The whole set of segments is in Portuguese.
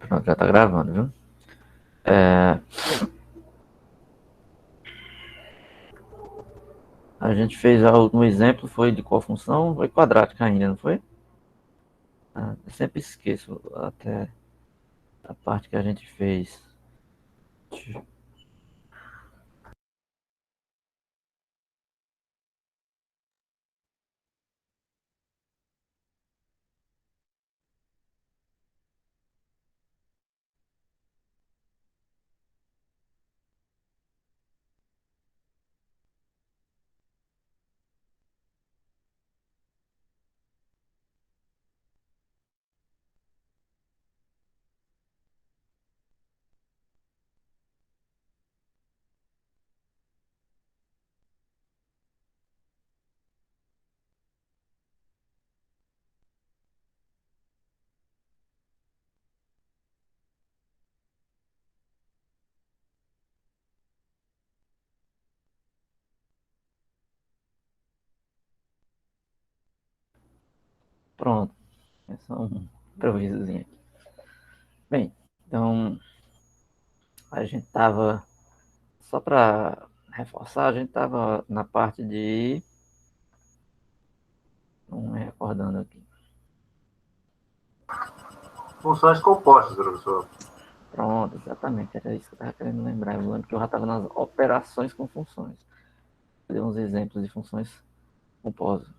Pronto, já tá gravando, viu? É, a gente fez o último exemplo, foi de qual função? Foi quadrática ainda, não foi? Eu sempre esqueço até a parte que a gente fez. Pronto, é só um improvisozinho aqui. Bem, então a gente tava, só para reforçar, a gente tava na parte de. Não me recordando aqui. Funções compostas, professor. Pronto, exatamente, era isso que eu estava querendo lembrar. Eu lembro que eu já estava nas operações com funções. Dei uns exemplos de funções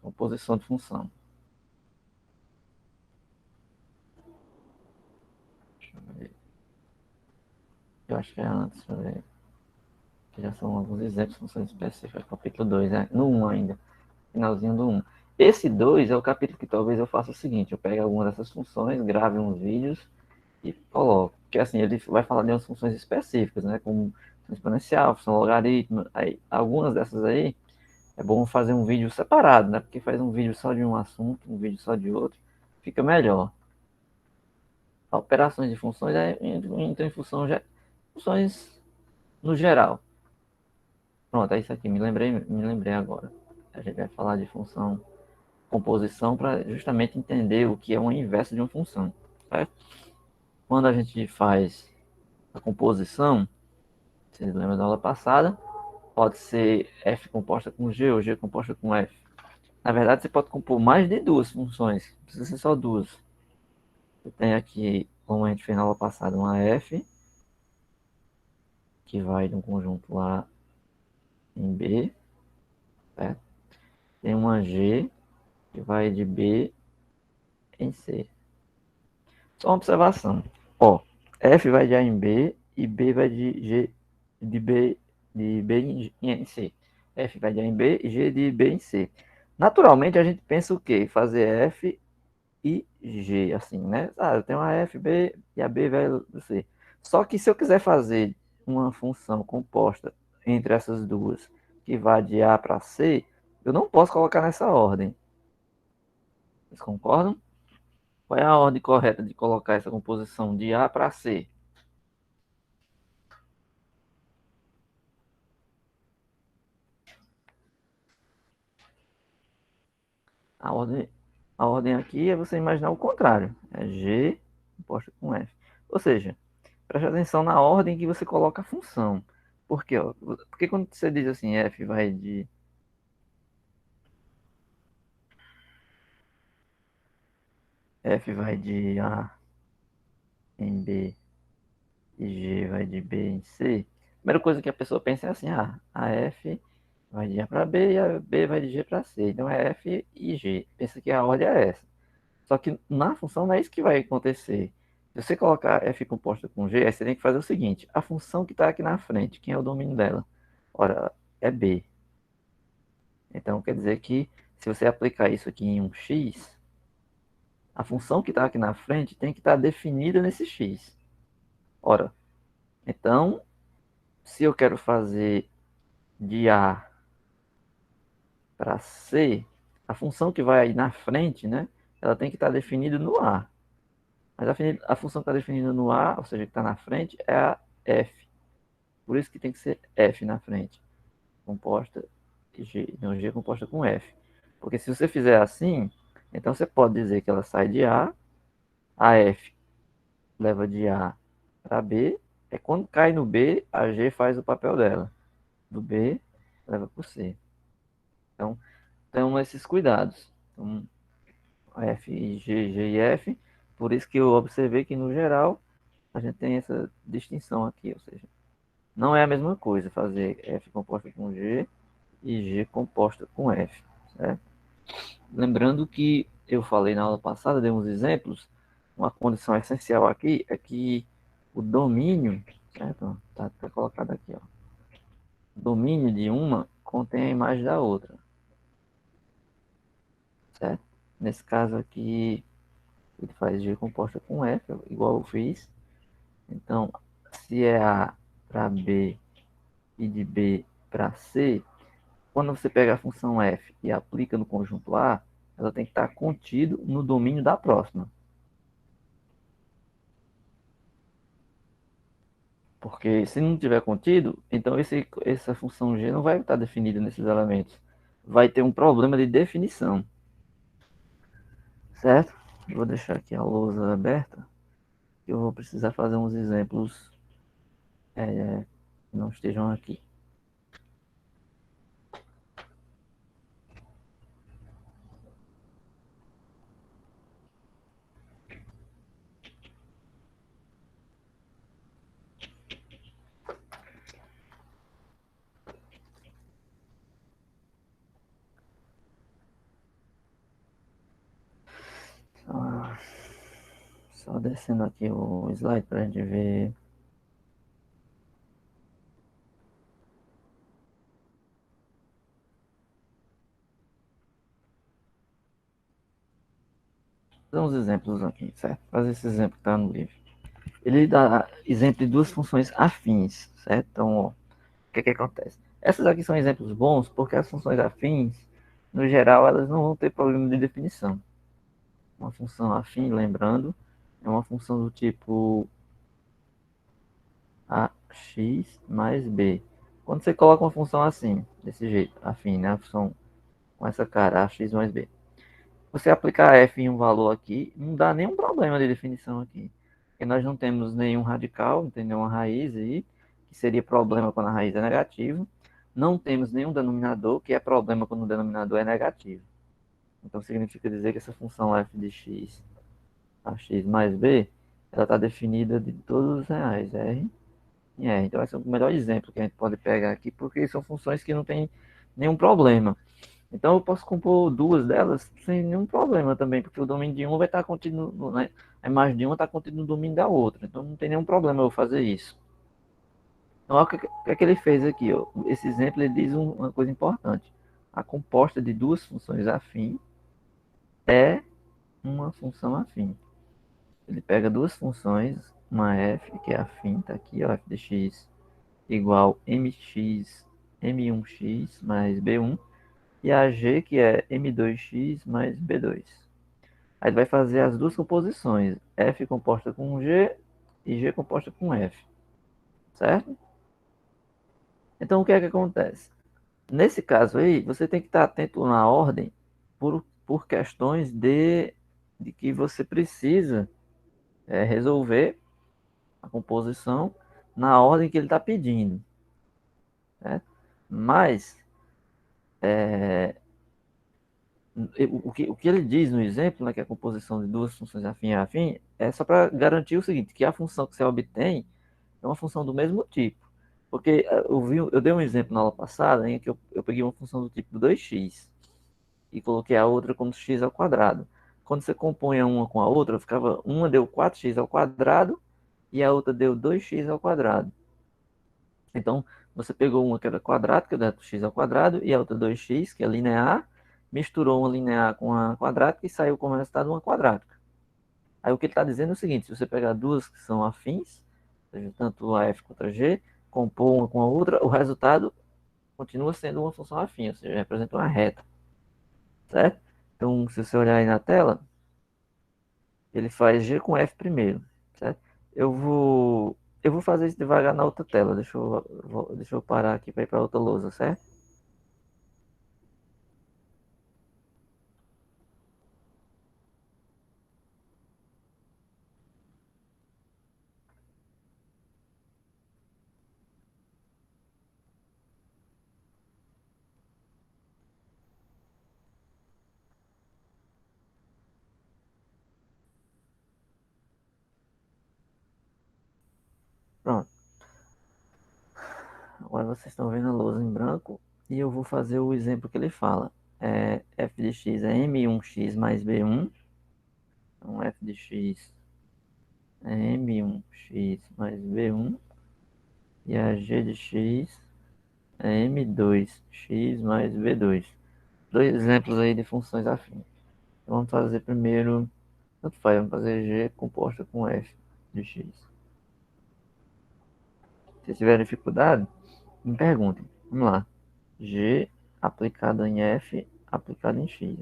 composição de função. Deixa eu ver. Eu acho que é antes, deixa eu ver. Que já são alguns exemplos de funções específicas. Capítulo 2, né? No 1 ainda. Finalzinho do 1. Esse 2 é o capítulo que talvez eu faça o seguinte: eu pego alguma dessas funções, grave uns vídeos e coloco. Porque assim, ele vai falar de umas funções específicas, né? Como função exponencial, função logaritmo. Aí, algumas dessas aí é bom fazer um vídeo separado, né? Porque faz um vídeo só de um assunto, um vídeo só de outro, fica melhor. Operações de funções entram em funções no geral. Pronto, é isso aqui, me lembrei agora. A gente vai falar de função composição para justamente entender o que é uma inversa de uma função. Certo? Quando a gente faz a composição, vocês lembram da aula passada, pode ser f composta com g ou g composta com f. Na verdade, você pode compor mais de duas funções, não precisa ser só duas. Você tem aqui, como a gente fez na aula passada, uma f, que vai de um conjunto A em B, certo? Tem uma g, que vai de B em C. Só uma observação. Ó, F vai de A em B e B vai de G de B em C. F vai de A em B e G de B em C. Naturalmente a gente pensa o quê? Fazer F e G, assim, né? Eu tenho a F, B e a B vai do C. Só que se eu quiser fazer uma função composta entre essas duas, que vai de A para C, eu não posso colocar nessa ordem. Vocês concordam? Qual é a ordem correta de colocar essa composição de A para C? A ordem, a ordem aqui é você imaginar o contrário. É G composta com F. Ou seja, preste atenção na ordem que você coloca a função. Por quê? Porque quando você diz assim, F vai de A em B e G vai de B em C, a primeira coisa que a pessoa pensa é assim, a F vai de A para B e a B vai de G para C. Então é F e G. Pensa que a ordem é essa. Só que na função não é isso que vai acontecer. Se você colocar f composta com g, aí você tem que fazer o seguinte: a função que está aqui na frente, quem é o domínio dela? Ora, é b. Então quer dizer que se você aplicar isso aqui em um x, a função que está aqui na frente tem que estar definida nesse x. Ora, então, se eu quero fazer de a para c, a função que vai aí na frente, né? Ela tem que estar definida no a. Mas a função que está definida no A, ou seja, que está na frente, é a f. Por isso que tem que ser f na frente. Composta G. Não, G composta com f. Porque se você fizer assim, então você pode dizer que ela sai de A, a f leva de A para B. É quando cai no B, a G faz o papel dela. Do B, leva para o C. Então, temos esses cuidados. Então, F, G, G e F. Por isso que eu observei que, no geral, a gente tem essa distinção aqui. Ou seja, não é a mesma coisa fazer F composta com G e G composta com F. Certo? Lembrando que eu falei na aula passada, dei uns exemplos. Uma condição essencial aqui é que o domínio, certo? Tá colocado aqui, ó. O domínio de uma contém a imagem da outra, certo? Nesse caso aqui, ele faz G composta com F, igual eu fiz. Então, se é A para B e de B para C, quando você pega a função F e aplica no conjunto A, ela tem que estar contido no domínio da próxima. Porque se não tiver contido, então essa função G não vai estar definida nesses elementos. Vai ter um problema de definição, certo? Vou deixar aqui a lousa aberta, que eu vou precisar fazer uns exemplos que não estejam aqui. Só, só descendo aqui o slide para a gente ver. Dar uns exemplos aqui, certo? Fazer esse exemplo que está no livro. Ele dá exemplo de duas funções afins, certo? Então, ó, o que acontece? Essas aqui são exemplos bons porque as funções afins, no geral, elas não vão ter problema de definição. Uma função afim, lembrando, é uma função do tipo ax mais b. Quando você coloca uma função assim, desse jeito, afim, né? A função com essa cara, ax mais b. Você aplicar f em um valor aqui, não dá nenhum problema de definição aqui. Porque nós não temos nenhum radical, não tem nenhuma raiz aí, que seria problema quando a raiz é negativa. Não temos nenhum denominador, que é problema quando o denominador é negativo. Então significa dizer que essa função f de x a x mais b, ela está definida de todos os reais, R em R. Então, esse é o melhor exemplo que a gente pode pegar aqui, porque são funções que não tem nenhum problema. Então, eu posso compor duas delas sem nenhum problema também, porque o domínio de uma vai estar contido, né? A imagem de uma está contida no domínio da outra. Então, não tem nenhum problema eu fazer isso. Então, olha o que ele fez aqui. Ó. Esse exemplo ele diz uma coisa importante. A composta de duas funções afins é uma função afim. Ele pega duas funções, uma f, que é afim, tá aqui, ó, f de x igual mx, m1x mais b1, e a g, que é m2x mais b2. Aí ele vai fazer as duas composições, f composta com g e g composta com f, certo? Então, o que é que acontece? Nesse caso aí, você tem que estar atento na ordem por questões de que você precisa resolver a composição na ordem que ele está pedindo. Né? Mas o que ele diz no exemplo, né, que é a composição de duas funções afim a afim, é só para garantir o seguinte, que a função que você obtém é uma função do mesmo tipo. Porque eu dei um exemplo na aula passada em que eu peguei uma função do tipo 2x e coloquei a outra como x ao quadrado. Quando você compõe uma com a outra, ficava uma deu 4x ao quadrado e a outra deu 2x ao quadrado. Então, você pegou uma que era quadrática, da x ao quadrado, e a outra 2x, que é linear, misturou uma linear com a quadrática e saiu como resultado uma quadrática. Aí o que ele está dizendo é o seguinte, se você pegar duas que são afins, ou seja, tanto a f quanto a g, compor uma com a outra, o resultado continua sendo uma função afim, ou seja, representa uma reta, certo? Então, se você olhar aí na tela, ele faz g com f primeiro, certo? Eu vou fazer isso devagar na outra tela. Deixa eu parar aqui para ir para outra lousa, certo? Agora vocês estão vendo a lousa em branco e eu vou fazer o exemplo que ele fala. F de x é M1x mais B1. Então, F de x é M1x mais B1. E a G de x é M2x mais B2. Dois exemplos aí de funções afins. Então, vamos fazer primeiro, tanto faz, vamos fazer G composta com F de x. Se tiver dificuldade, me perguntem. Vamos lá. G aplicado em F aplicado em x.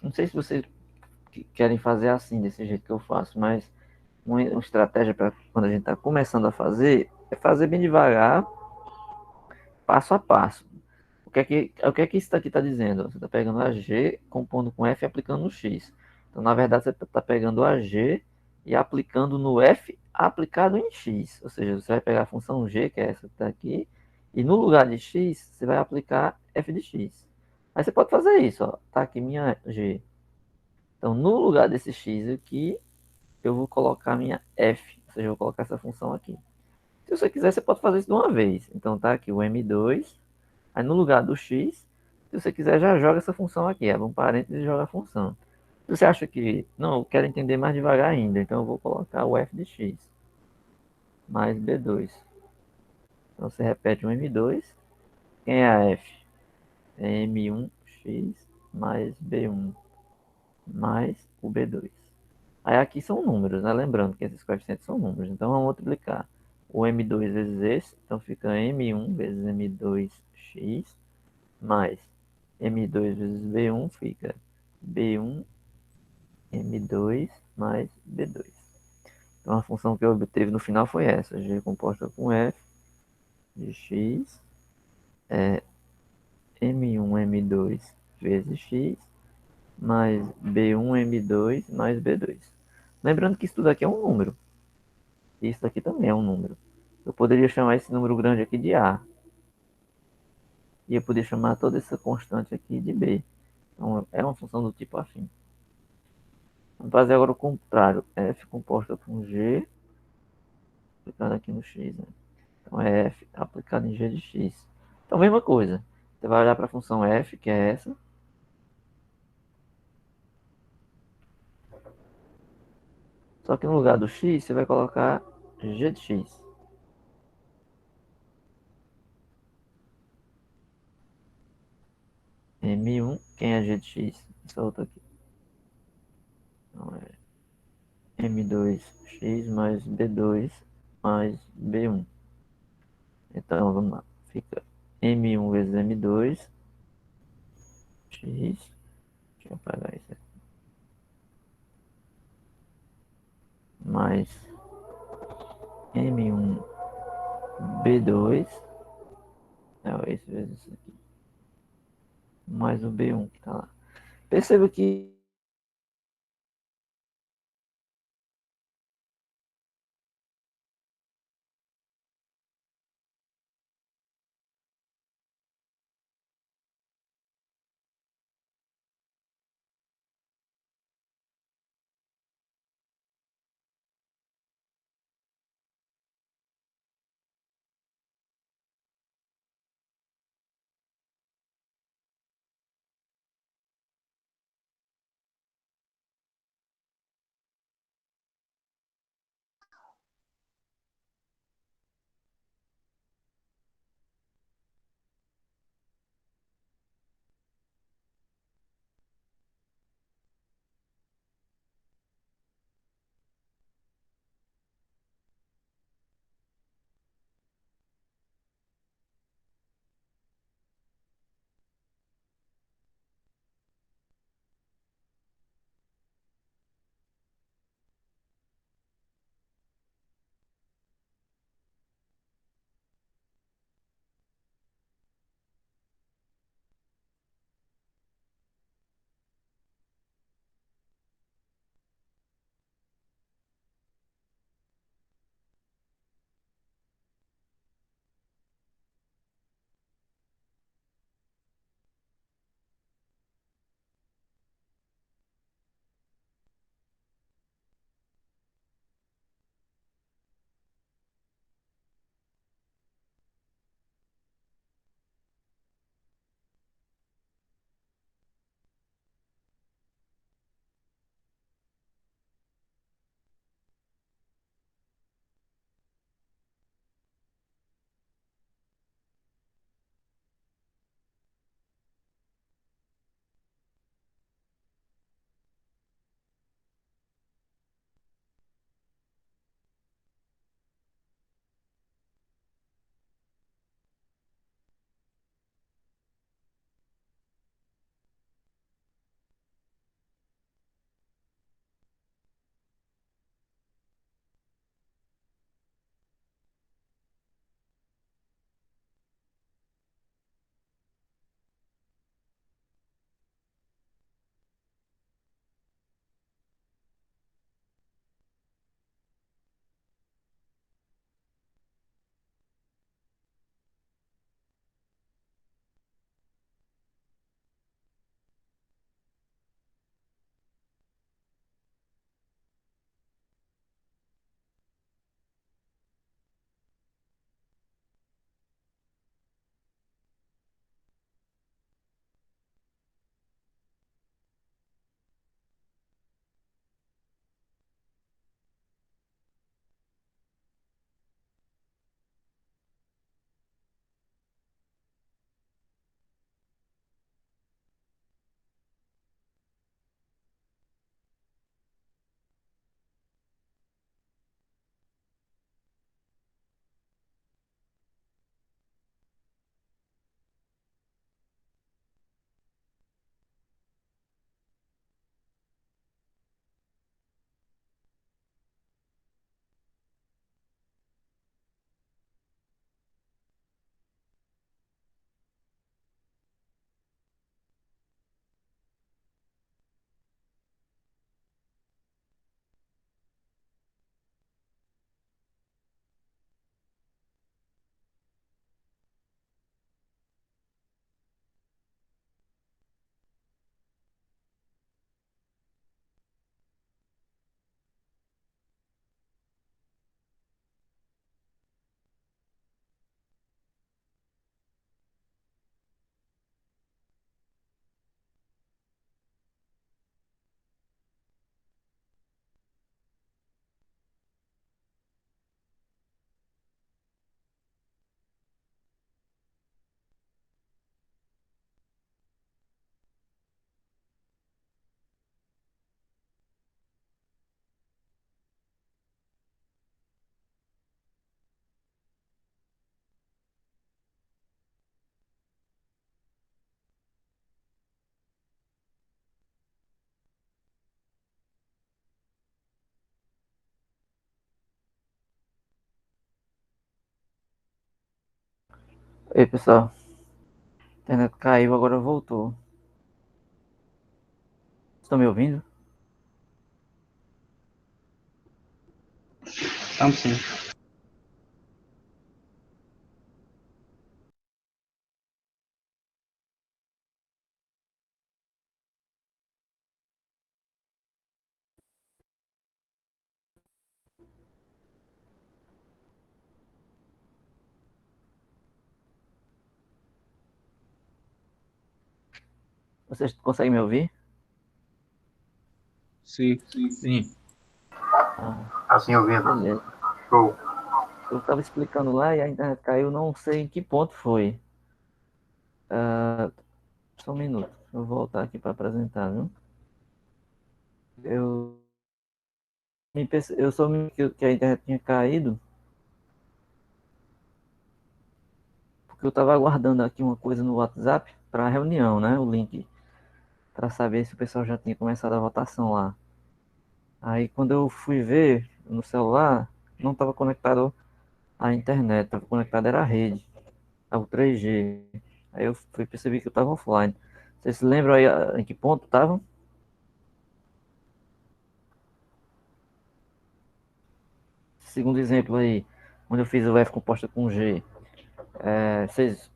Não sei se vocês querem fazer assim, desse jeito que eu faço, mas uma estratégia para quando a gente está começando a fazer é fazer bem devagar, passo a passo. O que é que isso aqui está dizendo? Você está pegando a G, compondo com F e aplicando no X. Então, na verdade, você está pegando a G e aplicando no F aplicado em X. Ou seja, você vai pegar a função G, que é essa que está aqui, e no lugar de X, você vai aplicar F de X. Aí você pode fazer isso, ó. Tá aqui minha G. Então, no lugar desse X aqui, eu vou colocar minha F. Ou seja, eu vou colocar essa função aqui. Se você quiser, você pode fazer isso de uma vez. Então, tá aqui o M2. Aí no lugar do x, se você quiser, já joga essa função aqui. Abre um parênteses e joga a função. Se você acha que, não, eu quero entender mais devagar ainda, então eu vou colocar o f de x mais b2. Então você repete o m2. Quem é a f? É m1x mais b1 mais o b2. Aí aqui são números, né? Lembrando que esses coeficientes são números. Então vamos multiplicar o m2 vezes esse. Então fica m1 vezes m2x mais M2 vezes B1 fica B1 M2 mais B2. Então a função que eu obteve no final foi essa, G composta com F de X é M1 M2 vezes X mais B1 M2 mais B2. Lembrando que isso tudo aqui é um número. E isso aqui também é um número. Eu poderia chamar esse número grande aqui de A. E eu poderia chamar toda essa constante aqui de B. Então é uma função do tipo afim. Vamos fazer agora o contrário. F composta com G aplicado aqui no X, né? Então é F aplicado em G de X. Então, mesma coisa. Você vai olhar para a função F, que é essa. Só que no lugar do X, você vai colocar G de X. M1, quem é G de X? Essa outra aqui. Então é M2X mais B2 mais B1. Então, vamos lá. Fica M1 vezes M2 X. Deixa eu apagar isso aqui. Mais M1 B2 é esse vezes isso aqui, mais o B1 que tá lá. Perceba que Ei, pessoal, a internet caiu, agora voltou. Estão me ouvindo? Então, sim. Vocês conseguem me ouvir? Sim. Sim. Ah, Assim ouvindo. beleza. Show. Eu estava explicando lá e a internet caiu, não sei em que ponto foi. Só um minuto, eu vou voltar aqui para apresentar, viu? Eu, eu só me que a internet tinha caído porque eu estava aguardando aqui uma coisa no WhatsApp para a reunião, né? O link para saber se o pessoal já tinha começado a votação lá. Aí quando eu fui ver no celular, não estava conectado à internet, estava conectado era a rede, ao 3G. Aí eu fui perceber que eu estava offline. Vocês se lembram aí em que ponto estavam? Segundo exemplo aí, onde eu fiz o F composta com G. Vocês,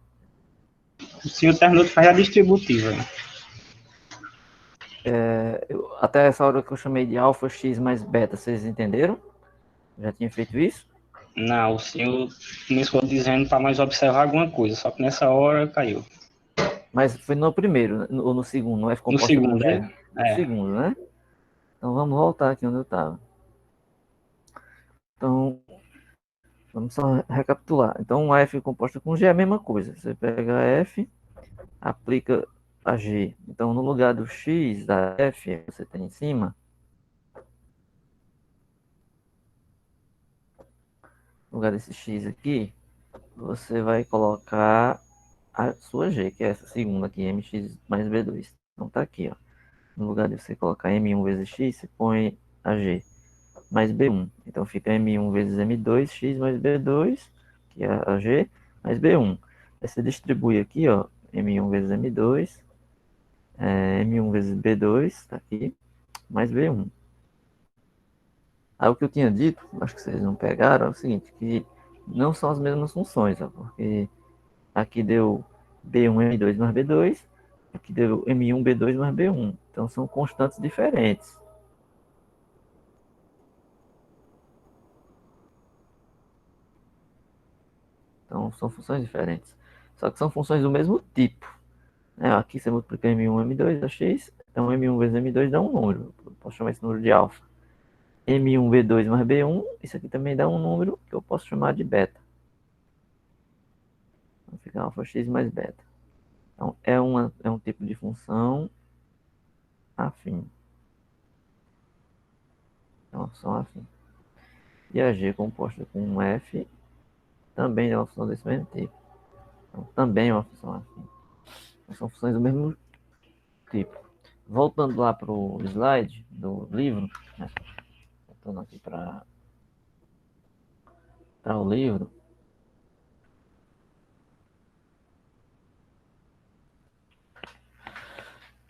Sim, o terminou de fazer a distributiva. até essa hora que eu chamei de alfa x mais beta, vocês entenderam? Já tinha feito isso? Não, o senhor começou dizendo para mais observar alguma coisa, só que nessa hora caiu. Mas foi no primeiro, ou no segundo, no F No composta com segundo, G? No é. segundo, né? Então vamos voltar aqui onde eu estava. Então, vamos só recapitular. Então, um F composta com G é a mesma coisa. Você pega a F, aplica a G. Então, no lugar do X da F, que você tem em cima, no lugar desse X aqui, você vai colocar a sua G, que é essa segunda aqui, mx mais b2. Então, tá aqui, ó. No lugar de você colocar m1 vezes x, você põe a G mais b1. Então, fica m1 vezes m2, x mais b2, que é a G, mais b1. Aí você distribui aqui, ó, m1 vezes m2, m1 vezes b2, tá aqui, mais b1. Aí o que eu tinha dito, acho que vocês não pegaram, é o seguinte, que não são as mesmas funções, ó, porque aqui deu b1, m2 mais b2, aqui deu m1, b2 mais b1. Então são constantes diferentes. Então são funções diferentes. Só que são funções do mesmo tipo. Aqui você multiplica m1, m2 dá x, então m1 vezes m2 dá um número. Eu posso chamar esse número de alfa. M1, B2 mais B1, isso aqui também dá um número que eu posso chamar de beta. Então fica alfa x mais beta. Então é um tipo de função afim. É uma função afim. E a G composta com um F também é uma função desse mesmo tipo. Então também é uma função afim. Então, são funções do mesmo tipo. Voltando lá para o slide do livro, né? Voltando aqui para o livro.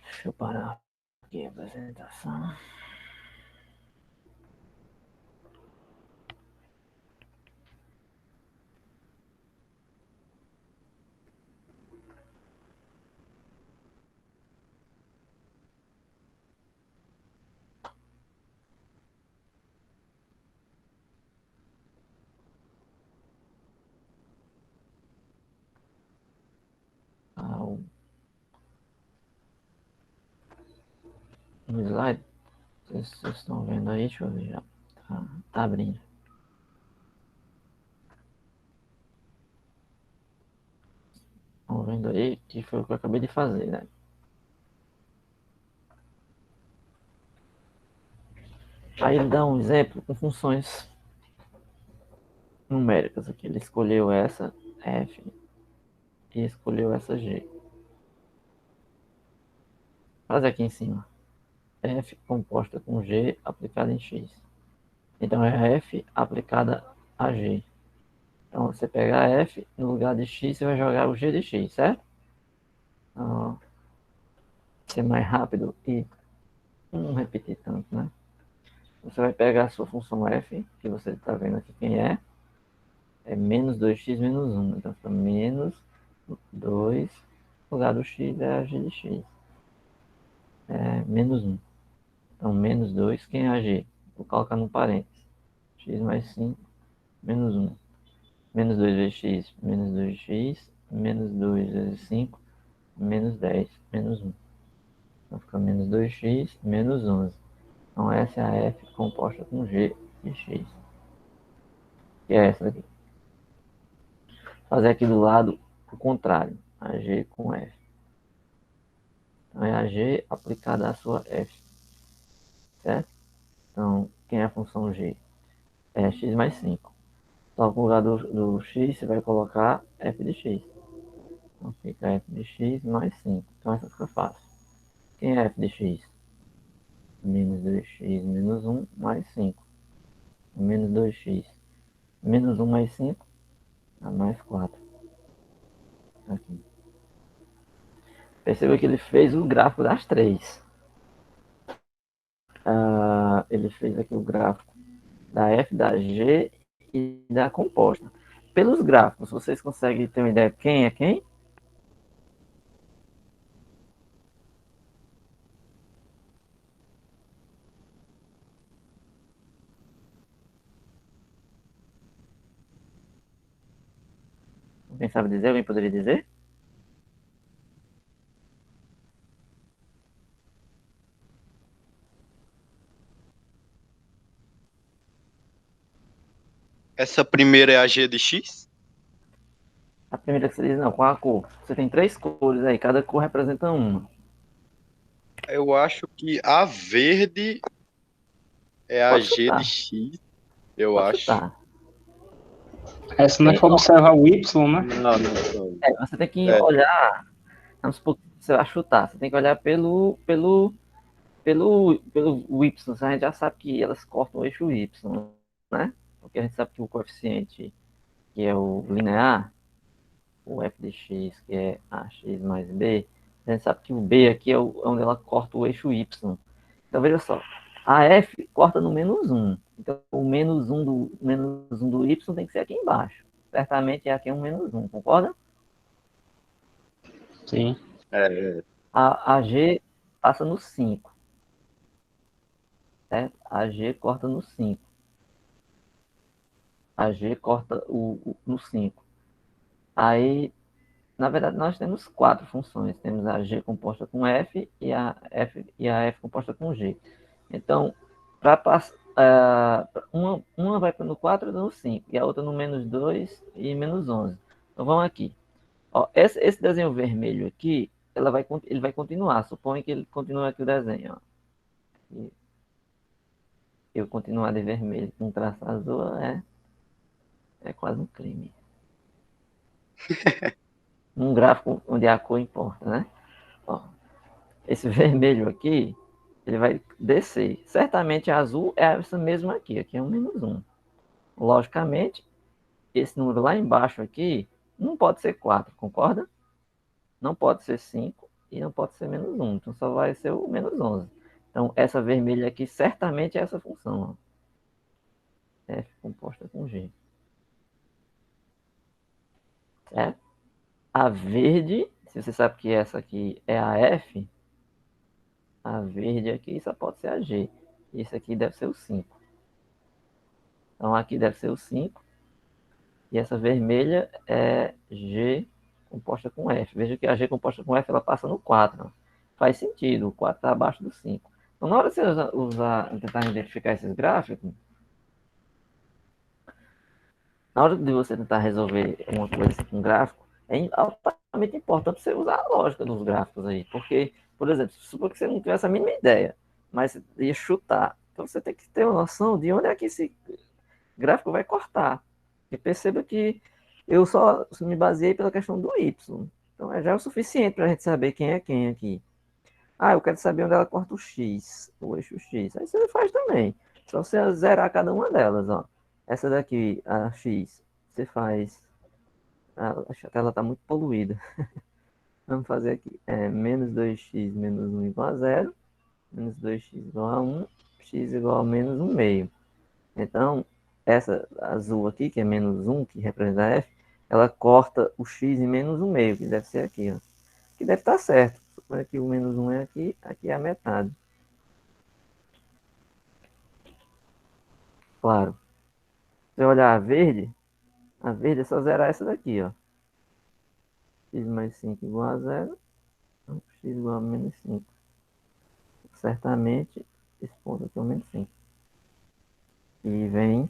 Deixa eu parar aqui a apresentação. Ah, o slide, vocês estão vendo aí? Deixa eu ver já. Tá abrindo. Estão vendo aí que foi o que eu acabei de fazer, né? Aí ele dá um exemplo com funções numéricas aqui. Ele escolheu essa f e escolheu essa g. Faz aqui em cima. F composta com g aplicada em x. Então é a f aplicada a g. Então, você pega a f, no lugar de x, você vai jogar o g de x, certo? Então, ser mais rápido e não repetir tanto, né? Você vai pegar a sua função f, que você está vendo aqui quem é menos 2x menos 1. Então, fica menos 2, no lugar do x é a g de x. É menos 1. Então, menos 2, quem é a g? Vou colocar no parênteses. X mais 5, menos 1. Menos 2 vezes x, menos 2x, menos 2 vezes 5, menos 10, menos 1. Então fica menos 2x, menos 11. Então essa é a f composta com g de x. Que é essa daqui. Fazer aqui do lado o contrário. A g com f. Então é a g aplicada à sua f. Certo? Então, quem é a função g? É x mais 5. Só no lugar do x, você vai colocar f de x. Então fica f de x mais 5. Então essa fica fácil. Quem é f de x? Menos 2x menos 1 mais 5. Menos 2x menos 1 mais 5 dá mais 4. Aqui. Perceba que ele fez o gráfico das três. Ele fez aqui o gráfico da f, da g e da composta. Pelos gráficos, vocês conseguem ter uma ideia de quem é quem? Alguém sabe dizer? Alguém poderia dizer? Essa primeira é a G de X? A primeira que você diz, não, qual a cor? Você tem três cores aí, cada cor representa uma. Eu acho que a verde é a Pode G de chutar, X, eu pode acho. chutar. Essa não é para observar o Y, né? Não, não. Você tem que É, olhar, vamos supor que você vai chutar, você tem que olhar pelo Y, a gente já sabe que elas cortam o eixo Y, né? Porque a gente sabe que o coeficiente, que é o linear, o f de x, que é ax mais b, a gente sabe que o b aqui é onde ela corta o eixo y. Então, veja só, a f corta no menos 1. Então, o menos 1 do y tem que ser aqui embaixo. Certamente é aqui um menos 1, concorda? Sim. é, A g passa no 5, certo? A g corta no 5. A G corta no 5. Aí, na verdade, nós temos quatro funções. Temos a G composta com F e a F composta com G. Então, para passar, uma vai no 4 e no 5, e a outra no menos 2 e menos 11. Então, vamos aqui. Ó, esse desenho vermelho aqui, ele vai continuar. Suponha que ele continue aqui o desenho. Ó. E eu continuar de vermelho com traço azul é quase um crime. Um gráfico onde a cor importa, né? Ó, esse vermelho aqui, ele vai descer. Certamente azul é essa mesma aqui. Aqui é um menos 1. Logicamente, esse número lá embaixo aqui não pode ser 4, concorda? Não pode ser 5 e não pode ser menos 1. Então só vai ser o menos 11. Então essa vermelha aqui certamente é essa função. Ó. F composta com G. Certo? A verde, se você sabe que essa aqui é a F, a verde aqui só pode ser a G. Isso aqui deve ser o 5. Então aqui deve ser o 5. E essa vermelha é G composta com F. Veja que a G composta com F ela passa no 4. Faz sentido, o 4 está abaixo do 5. Então na hora de você tentar identificar esses gráficos, na hora de você tentar resolver uma coisa assim com gráfico, é altamente importante você usar a lógica dos gráficos aí. Porque, por exemplo, supor que você não tivesse a mínima ideia, mas ia chutar. Então você tem que ter uma noção de onde é que esse gráfico vai cortar. E perceba que eu só me baseei pela questão do Y. Então já é o suficiente para a gente saber quem é quem aqui. Ah, eu quero saber onde ela corta o X, o eixo X. Aí você faz também. Só você zerar cada uma delas, ó. Essa daqui, a X, você faz. Acho que a tela está muito poluída. Vamos fazer aqui. Menos 2x menos 1 igual a 0. Menos 2x igual a 1. X igual a menos 1 meio. Então, essa azul aqui, que é menos 1, que representa f, ela corta o x em menos 1 meio, que deve ser aqui, ó. Que deve estar certo. Suponha que o menos 1 é aqui, aqui é a metade. Claro. Se você olhar a verde é só zerar essa daqui, ó. X mais 5 igual a 0. Então, x igual a menos 5. Certamente, esse ponto aqui é o menos 5. E vem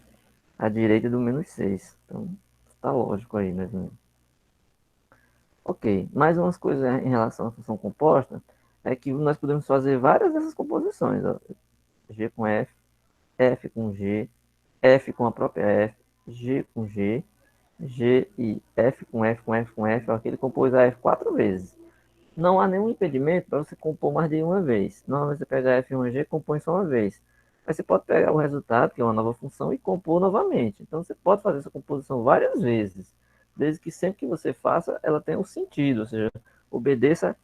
à direita do menos 6. Então, está lógico aí, mais ou menos. Ok, mais umas coisas em relação à função composta é que nós podemos fazer várias dessas composições. Ó. G com F, F com G, F com a própria F, G com G, G e F com F com F com F. Ó, aqui ele compôs a F 4 vezes. Não há nenhum impedimento para você compor mais de uma vez. Normalmente você pega F e 1G e compõe só uma vez. Mas você pode pegar o resultado, que é uma nova função, e compor novamente. Então você pode fazer essa composição várias vezes, desde que sempre que você faça, ela tenha um sentido, ou seja, obedeça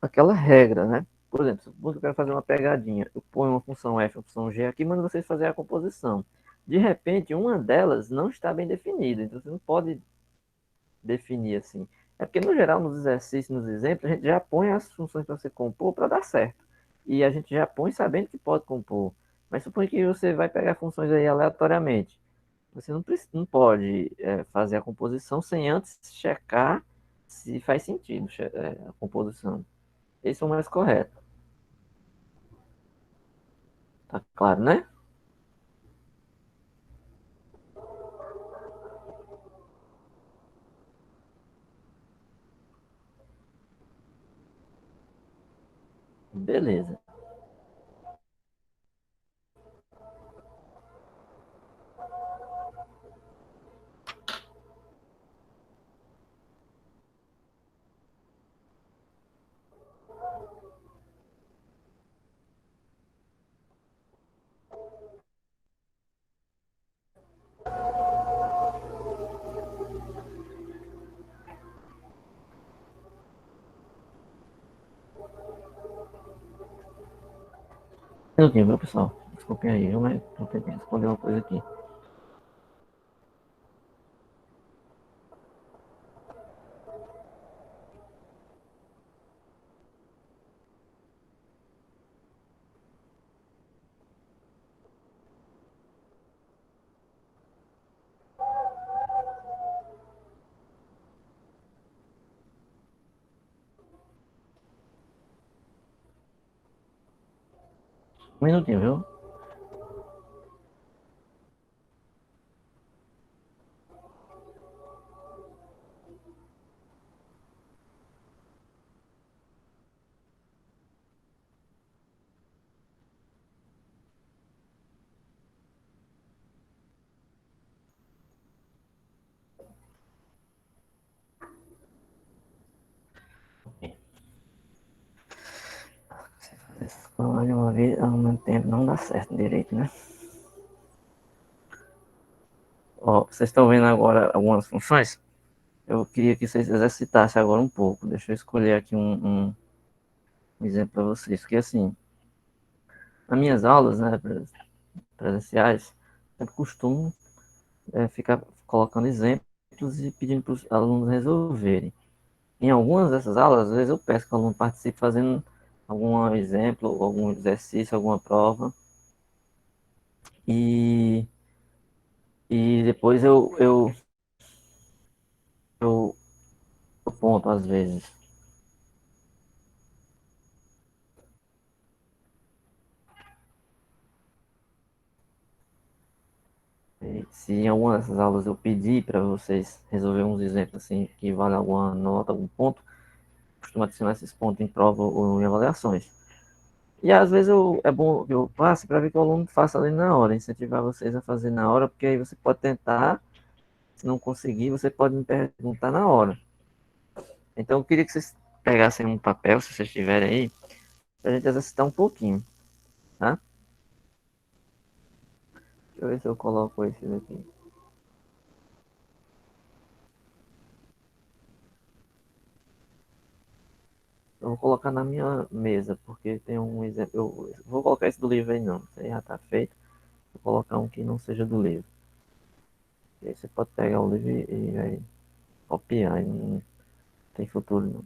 aquela regra, né? Por exemplo, se eu quero fazer uma pegadinha, eu ponho uma função f, uma função g aqui, mando vocês fazer a composição. De repente, uma delas não está bem definida, então você não pode definir assim. É porque, no geral, nos exercícios, nos exemplos, a gente já põe as funções para você compor para dar certo. E a gente já põe sabendo que pode compor. Mas suponha que você vai pegar funções aí aleatoriamente. Você não pode fazer a composição sem antes checar se faz sentido a composição. Esse é o mais correto. Tá claro, né? Beleza. Um minutinho, viu, pessoal? Desculpem aí, mas vou tentar responder uma coisa aqui. Um minutinho, viu? Você fazer essas coisas de uma vez ao mesmo tempo não dá certo direito, né? Ó, vocês estão vendo agora algumas funções? Eu queria que vocês exercitassem agora um pouco. Deixa eu escolher aqui um exemplo para vocês. Porque assim, nas minhas aulas, né, presenciais, eu costumo ficar colocando exemplos e pedindo para os alunos resolverem. Em algumas dessas aulas, às vezes eu peço que o aluno participe fazendo algum exemplo, algum exercício, alguma prova. E, e depois eu ponto às vezes. E se em alguma dessas aulas eu pedir para vocês resolver uns exemplos assim, que vale alguma nota, algum ponto, costumo adicionar esses pontos em prova ou em avaliações. E às vezes é bom que eu passe para ver que o aluno faça ali na hora, incentivar vocês a fazer na hora, porque aí você pode tentar, se não conseguir, você pode me perguntar na hora. Então eu queria que vocês pegassem um papel, se vocês tiverem aí, para a gente exercitar um pouquinho, tá? Deixa eu ver se eu coloco esse aqui. Eu vou colocar na minha mesa, porque tem um exemplo. Eu vou colocar esse do livro aí não, isso aí já está feito. Vou colocar um que não seja do livro. E aí você pode pegar o livro e vai copiar, aí não tem futuro não.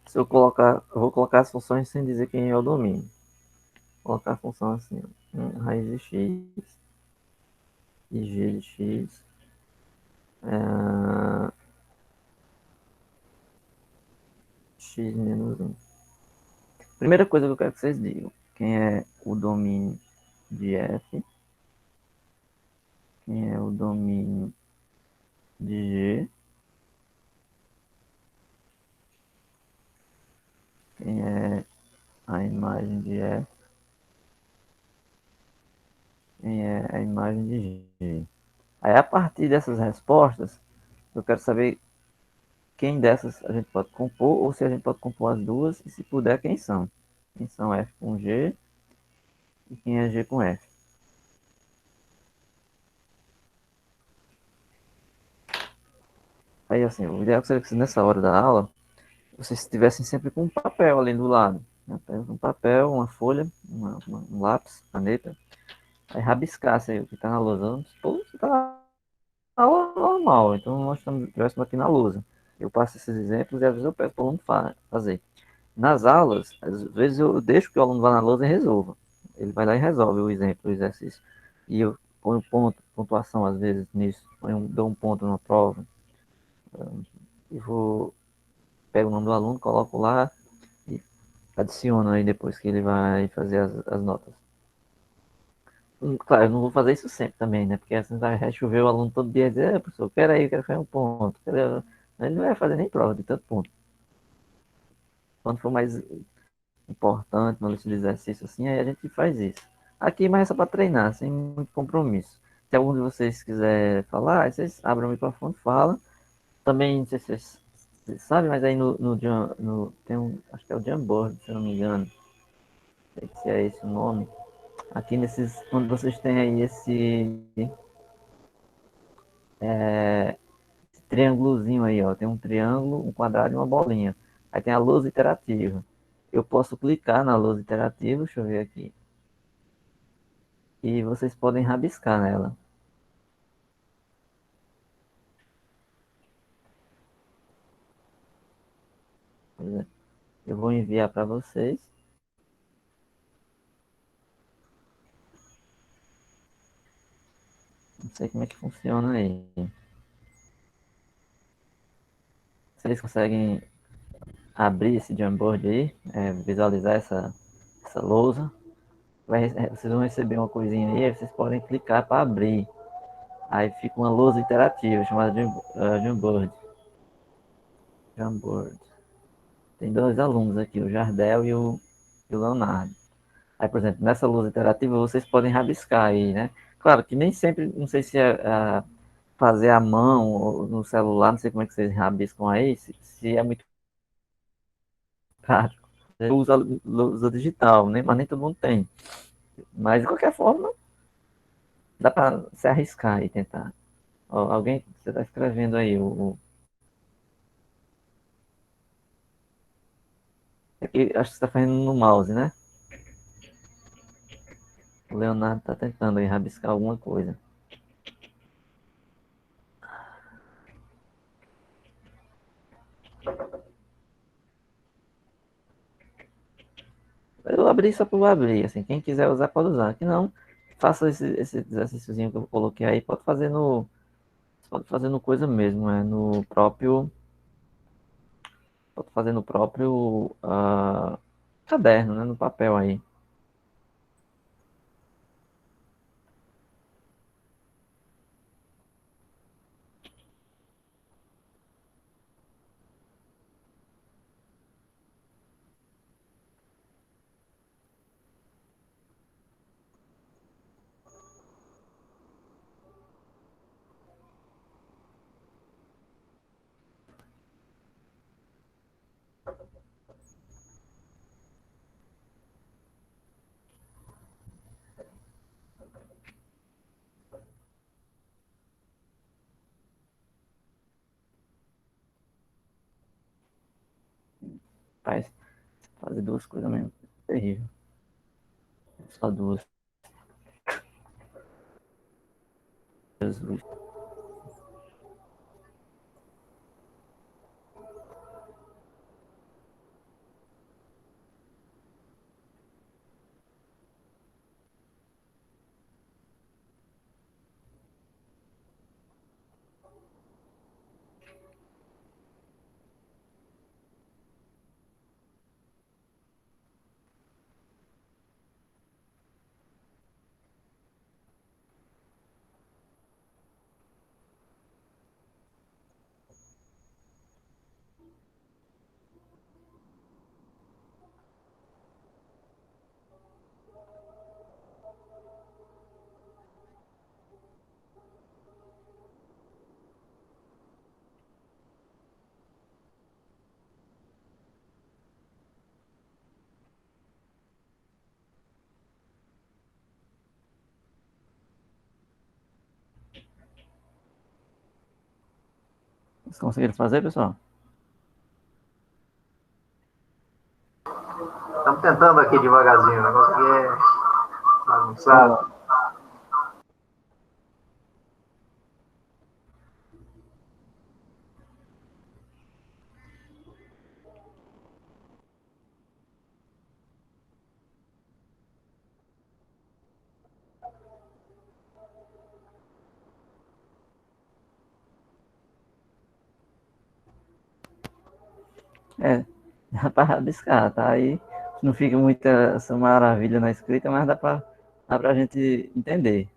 Se eu colocar, eu vou colocar as funções sem dizer quem é o domínio. Vou colocar a função assim, ó, raiz de x e g de x. É, x menos 1. Primeira coisa que eu quero que vocês digam. Quem é o domínio de f? Quem é o domínio de g? Quem é a imagem de f? Quem é a imagem de g? Aí, a partir dessas respostas, eu quero saber quem dessas a gente pode compor, ou se a gente pode compor as duas, e se puder, quem são. Quem são f com g e quem é g com f. Aí, assim, o ideal seria que nessa hora da aula, vocês estivessem sempre com um papel ali do lado. Né? Um papel, uma folha, um lápis, caneta. Aí rabiscasse aí o que está na lousa. Vamos supor que está na aula normal, então nós estivéssemos aqui na lousa. Eu passo esses exemplos e às vezes eu peço para o aluno fazer. Nas aulas, às vezes eu deixo que o aluno vá na lousa e resolva. Ele vai lá e resolve o exemplo, o exercício. E eu ponho ponto, pontuação às vezes nisso. Dou um ponto na prova. E vou, pego o nome do aluno, coloco lá e adiciono aí depois que ele vai fazer as notas. Claro, eu não vou fazer isso sempre também, né? Porque assim vai chover o aluno todo dia e dizer, professor, peraí, eu quero fazer um ponto. Ele não vai fazer nem prova de tanto ponto. Quando for mais importante no lista de exercício assim, aí a gente faz isso. Aqui mais é só para treinar, sem muito compromisso. Se algum de vocês quiser falar, vocês abrem o microfone, fala. Também, não sei se vocês sabem, mas aí tem um, acho que é o Jamboard, se eu não me engano. Não sei se é esse o nome. Aqui nesses, quando vocês têm aí esse triângulozinho aí, ó. Tem um triângulo, um quadrado e uma bolinha. Aí tem a lousa interativa. Eu posso clicar na lousa interativa, deixa eu ver aqui. E vocês podem rabiscar nela. Eu vou enviar para vocês. Não sei como é que funciona aí. Vocês conseguem abrir esse Jamboard aí, visualizar essa lousa. Vocês vão receber uma coisinha aí, vocês podem clicar para abrir. Aí fica uma lousa interativa chamada Jamboard. Jamboard. Tem dois alunos aqui, o Jardel e o Leonardo. Aí, por exemplo, nessa lousa interativa vocês podem rabiscar aí, né? Claro que nem sempre, não sei se é fazer à mão ou no celular, não sei como é que vocês rabiscam aí, se é muito prático. Usa digital, né? Mas nem todo mundo tem. Mas de qualquer forma, dá para se arriscar e tentar. Ó, alguém, você está escrevendo aí aqui, acho que você está fazendo no mouse, né? O Leonardo está tentando aí rabiscar alguma coisa. Eu abri só para abrir, assim, quem quiser usar pode usar. Que não, faça esse exercíciozinho que eu coloquei aí, pode fazer no coisa mesmo, no próprio, pode fazer no próprio caderno, né, no papel aí. Rapaz, fazer duas coisas mesmo. Terrível. Só duas. Jesus. Vocês conseguiram fazer, pessoal? Estamos tentando aqui devagarzinho, o negócio aqui é bagunçado. É, dá pra rabiscar, tá? Aí não fica muita essa maravilha na escrita, mas dá pra gente entender.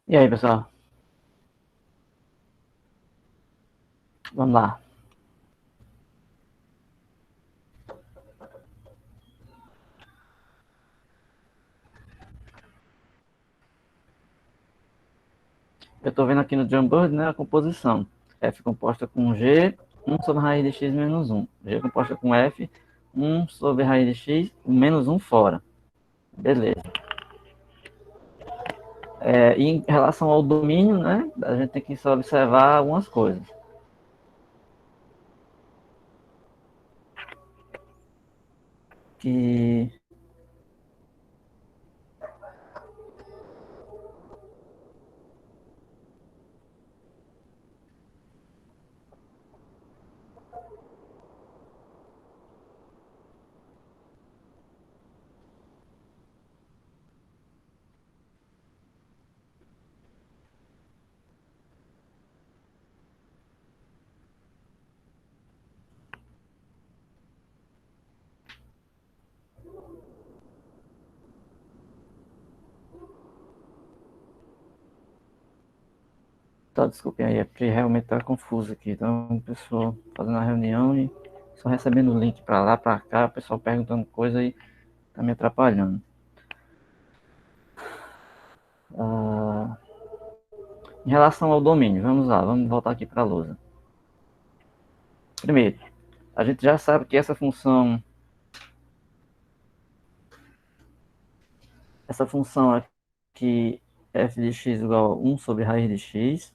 E aí, pessoal? Vamos lá. estou vendo aqui no Jamboard, né, a composição. F composta com G, 1 sobre a raiz de x menos 1. G composta com F, 1 sobre a raiz de x, menos 1 fora. Beleza. E em relação ao domínio, né, a gente tem que só observar algumas coisas. Que Tá, desculpem aí, é porque realmente tá confuso aqui. Então, o pessoal fazendo a reunião e só recebendo o link para lá, para cá, o pessoal perguntando coisa e tá me atrapalhando. Em relação ao domínio, vamos lá, vamos voltar aqui para a lousa. Primeiro, a gente já sabe que essa função aqui, f de x igual a 1 sobre raiz de x,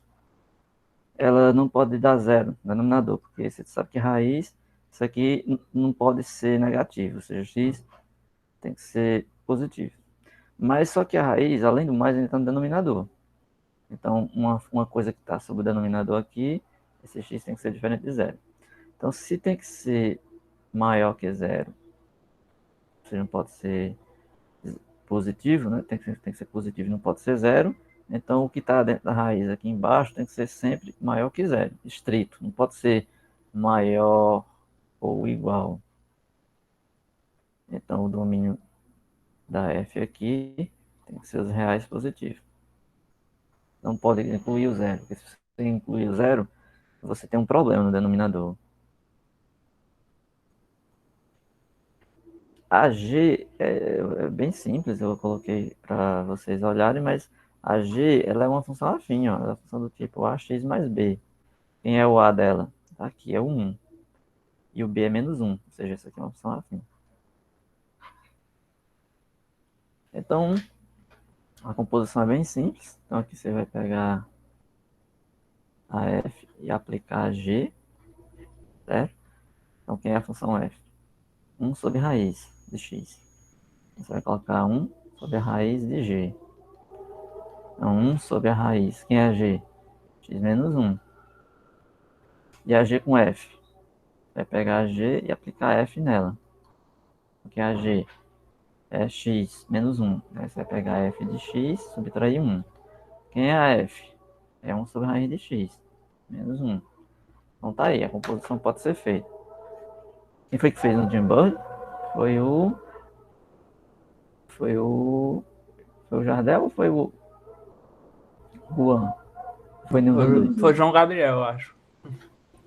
ela não pode dar zero no denominador, porque você sabe que raiz, isso aqui não pode ser negativo, ou seja, x tem que ser positivo. Mas só que a raiz, além do mais, ainda está no denominador. Então, uma coisa que está sobre o denominador aqui, esse x tem que ser diferente de zero. Então, se tem que ser maior que zero, ou seja, não pode ser positivo, né? Tem que ser positivo, não pode ser zero. Então, o que está dentro da raiz aqui embaixo tem que ser sempre maior que zero, estrito. Não pode ser maior ou igual. Então, o domínio da f aqui tem que ser os reais positivos. Não pode incluir o zero, porque se você incluir o zero, você tem um problema no denominador. A G é bem simples, eu coloquei para vocês olharem, mas a G ela é uma função afim, ó, ela é uma função do tipo ax mais b. Quem é o A dela? Aqui é o 1. E o B é menos 1, ou seja, isso aqui é uma função afim. Então, a composição é bem simples. Então, aqui você vai pegar a f e aplicar a g, certo? Então, quem é a função f? 1 sobre raiz de x. Você vai colocar 1 sobre a raiz de g. Então, 1 sobre a raiz. Quem é a g? X menos 1. E a g com f? Vai pegar a g e aplicar f nela. Porque a g é x menos 1. Aí você vai pegar f de x, subtrair 1. Quem é a f? É 1 sobre a raiz de x, menos 1. Então tá aí, a composição pode ser feita. Quem foi que fez no Jamboard? Foi o... Foi o... Foi o Jardel ou foi o Juan? Foi nenhum dos dois. Foi João Gabriel, eu acho.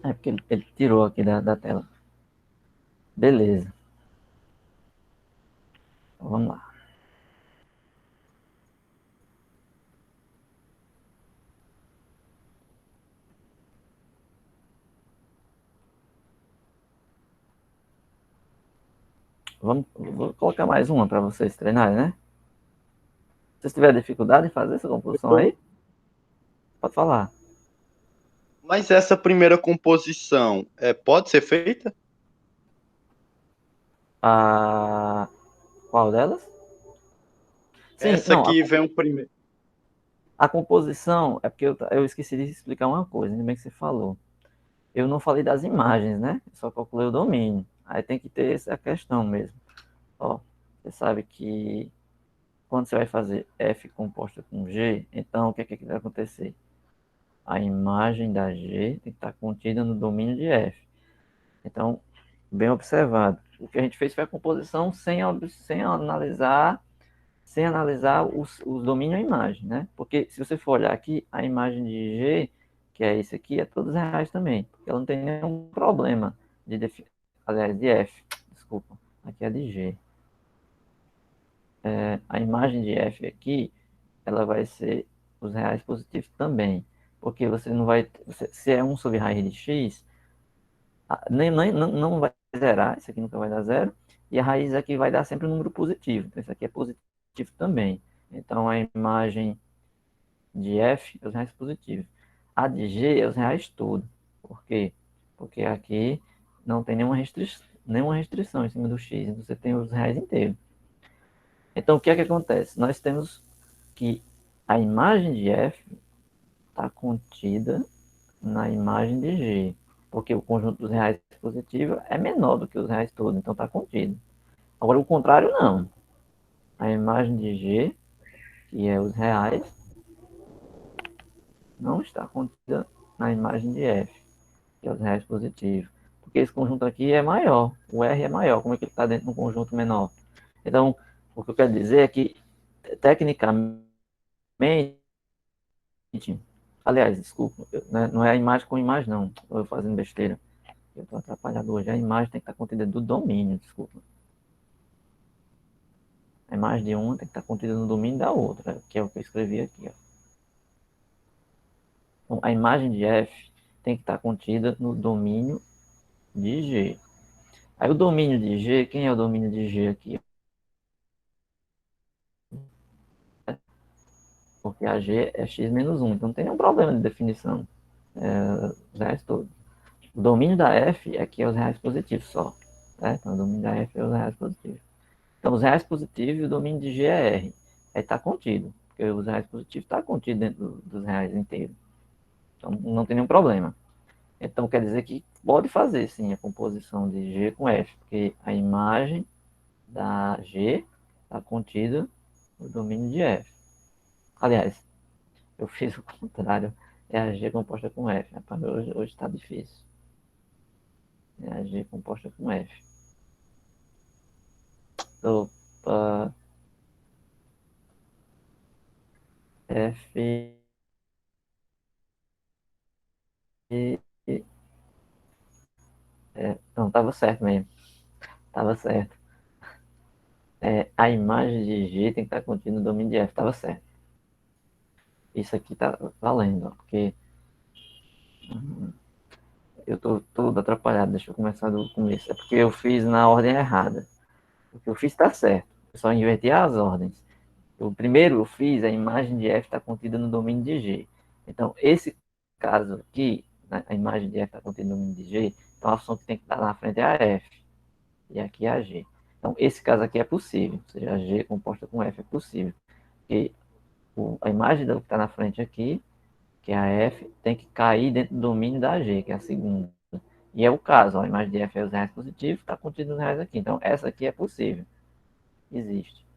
É porque ele tirou aqui da tela. Beleza. Então, vamos lá. Vou colocar mais uma para vocês treinarem, né? Se vocês tiverem dificuldade em fazer essa composição aí, pode falar. Mas essa primeira composição pode ser feita? Qual delas? Sim, Essa não, que vem o primeiro. a composição, é porque eu esqueci de explicar uma coisa, ainda bem que você falou. Eu não falei das imagens, né? Eu só calculei o domínio. Aí tem que ter essa questão mesmo. Ó, você sabe que quando você vai fazer F composta com G, então o que vai acontecer? A imagem da G tem que estar contida no domínio de F. Então, bem observado. O que a gente fez foi a composição sem analisar os domínios e a imagem, né? Porque se você for olhar aqui, a imagem de G, que é esse aqui, é todos reais também, porque ela não tem nenhum problema aliás, de F, desculpa, aqui é de G. A imagem de F aqui, ela vai ser os reais positivos também. Porque você não vai. Se é 1 sobre raiz de x, não vai zerar, isso aqui nunca vai dar zero. E a raiz aqui vai dar sempre um número positivo. Então, isso aqui é positivo também. Então, a imagem de f é os reais positivos. A de g é os reais todos. Por quê? Porque aqui não tem nenhuma restrição em cima do x. Então, você tem os reais inteiros. Então, o que é que acontece? Nós temos que a imagem de f está contida na imagem de g, porque o conjunto dos reais positivos é menor do que os reais todos, então está contido. Agora, o contrário, não. A imagem de g, que é os reais, não está contida na imagem de f, que é os reais positivos, porque esse conjunto aqui é maior, o r é maior, como é que ele está dentro de um conjunto menor? Então, o que eu quero dizer é que, tecnicamente, aliás, desculpa, não é a imagem com imagem, não. Estou fazendo besteira. Eu estou atrapalhado hoje. A imagem tem que estar contida do domínio, desculpa. A imagem de uma tem que estar contida no domínio da outra, que é o que eu escrevi aqui. Ó. Então, a imagem de f tem que estar contida no domínio de g. Aí o domínio de g, quem é o domínio de g aqui? Porque a g é x menos 1, então não tem nenhum problema de definição. Os reais todos. O domínio da f aqui é os reais positivos só. Certo? Então, o domínio da f é os reais positivos. Então, os reais positivos e o domínio de g é r. Aí está contido, porque os reais positivos está contido dentro dos reais inteiros. Então, não tem nenhum problema. Então, quer dizer que pode fazer, sim, a composição de g com f, porque a imagem da g está contida no domínio de f. Aliás, eu fiz o contrário. É a g composta com f. Rapaz, hoje está difícil. É a g composta com f. Opa. F. Não, estava certo mesmo. Estava certo. A imagem de G tem que estar contida no domínio de F. Estava certo. Isso aqui está valendo, ó, porque eu estou todo atrapalhado. Deixa eu começar do começo. É porque eu fiz na ordem errada. O que eu fiz está certo. Eu só inverti as ordens. O primeiro eu fiz, a imagem de F está contida no domínio de G. Então, esse caso aqui, né, a imagem de F está contida no domínio de G, então a função que tem que estar na frente é a F. E aqui é a G. Então, esse caso aqui é possível. Ou seja, a G composta com F é possível. Porque a imagem do que está na frente aqui, que é a F, tem que cair dentro do domínio da G, que é a segunda. E é o caso. Ó, a imagem de F é os reais positivos, está contido nos reais aqui. Então, essa aqui é possível. Existe.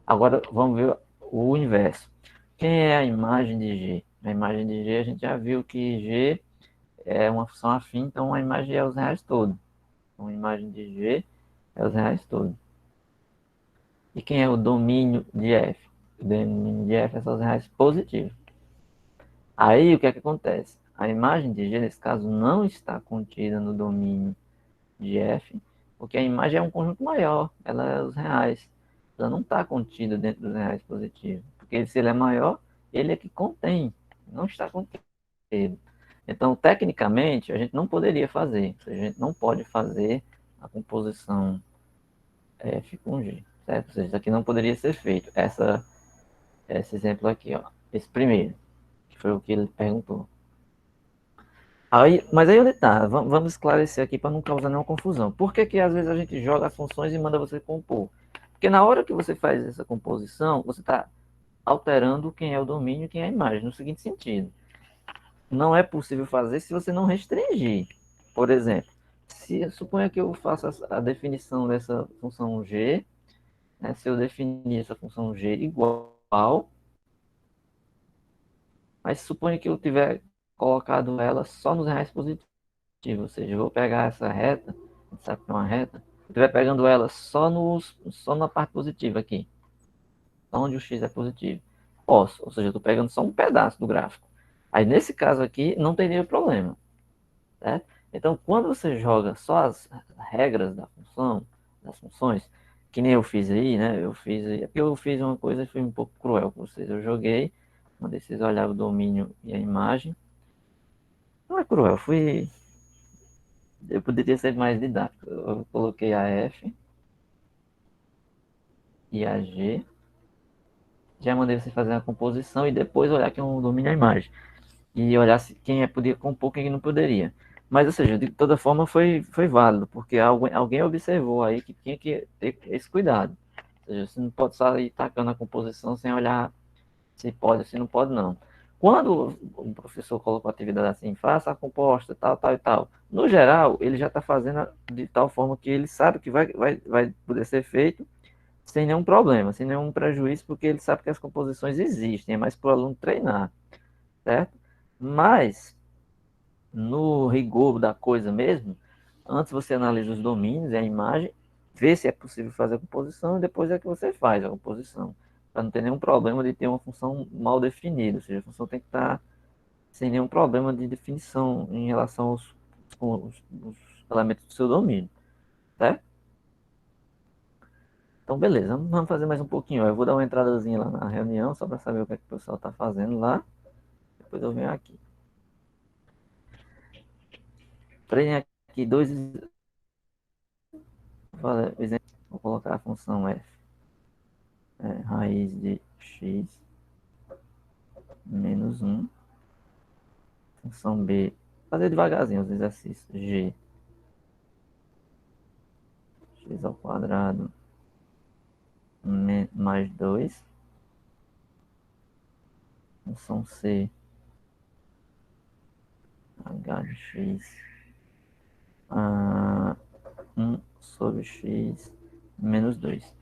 Agora, vamos ver o inverso. Quem é a imagem de G? A imagem de G, a gente já viu que G é uma função afim, então a imagem é os reais todos. Então, a imagem de G é os reais todos. E quem é o domínio de F? O domínio de F é só os reais positivos. Aí, o que é que acontece? A imagem de G, nesse caso, não está contida no domínio de F, porque a imagem é um conjunto maior, ela é os reais. Ela não está contida dentro dos reais positivos, porque se ele é maior, ele é que contém, não está contido. Então, tecnicamente, a gente não poderia fazer, a gente não pode fazer a composição F com G, certo? Ou seja, isso aqui não poderia ser feito. Esse exemplo aqui, ó, esse primeiro, que foi o que ele perguntou. Mas aí onde tá? Vamos esclarecer aqui para não causar nenhuma confusão. Por que às vezes a gente joga as funções e manda você compor? Porque na hora que você faz essa composição, você está alterando quem é o domínio e quem é a imagem, no seguinte sentido. Não é possível fazer se você não restringir. Por exemplo, se suponha que eu faça a definição dessa função g, né, se eu definir essa função g igual, mas suponha que eu tiver colocado ela só nos reais positivos, ou seja, eu vou pegar essa reta, a gente sabe que é uma reta, eu estiver pegando ela só na parte positiva aqui, onde o x é positivo. Posso, ou seja, eu estou pegando só um pedaço do gráfico. Aí nesse caso aqui não teria problema, certo? Então quando você joga só as regras da função, das funções, que nem eu fiz aí, né? Eu fiz aí, é porque eu fiz uma coisa que foi um pouco cruel com vocês. Eu joguei, mandei vocês olhar o domínio e a imagem. Não é cruel, fui. Eu poderia ser mais didático. Eu coloquei a F e a G. Já mandei você fazer a composição e depois olhar quem domina a imagem. E olhar se quem podia compor, quem não poderia. Mas, ou seja, de toda forma foi válido, porque alguém observou aí que tinha que ter esse cuidado. Ou seja, você não pode sair tacando a composição sem olhar se pode, se não pode, não. Quando o professor colocou a atividade assim, faça a composta, tal, tal e tal. No geral, ele já está fazendo de tal forma que ele sabe que vai poder ser feito sem nenhum problema, sem nenhum prejuízo, porque ele sabe que as composições existem, é mais para o aluno treinar, certo? Mas, no rigor da coisa mesmo, antes você analisa os domínios e a imagem, vê se é possível fazer a composição e depois é que você faz a composição. Para não ter nenhum problema de ter uma função mal definida, ou seja, a função tem que estar sem nenhum problema de definição em relação os elementos do seu domínio, certo? Então, beleza, vamos fazer mais um pouquinho. Eu vou dar uma entradazinha lá na reunião, só para saber o que, é que o pessoal está fazendo lá. Depois eu venho aqui. Treine aqui dois exemplos. Vou colocar a função f, raiz de x menos 1. Função b, fazer devagarzinho os exercícios. G, x ao quadrado mais 2. Função c, h de x 1 sobre x menos 2.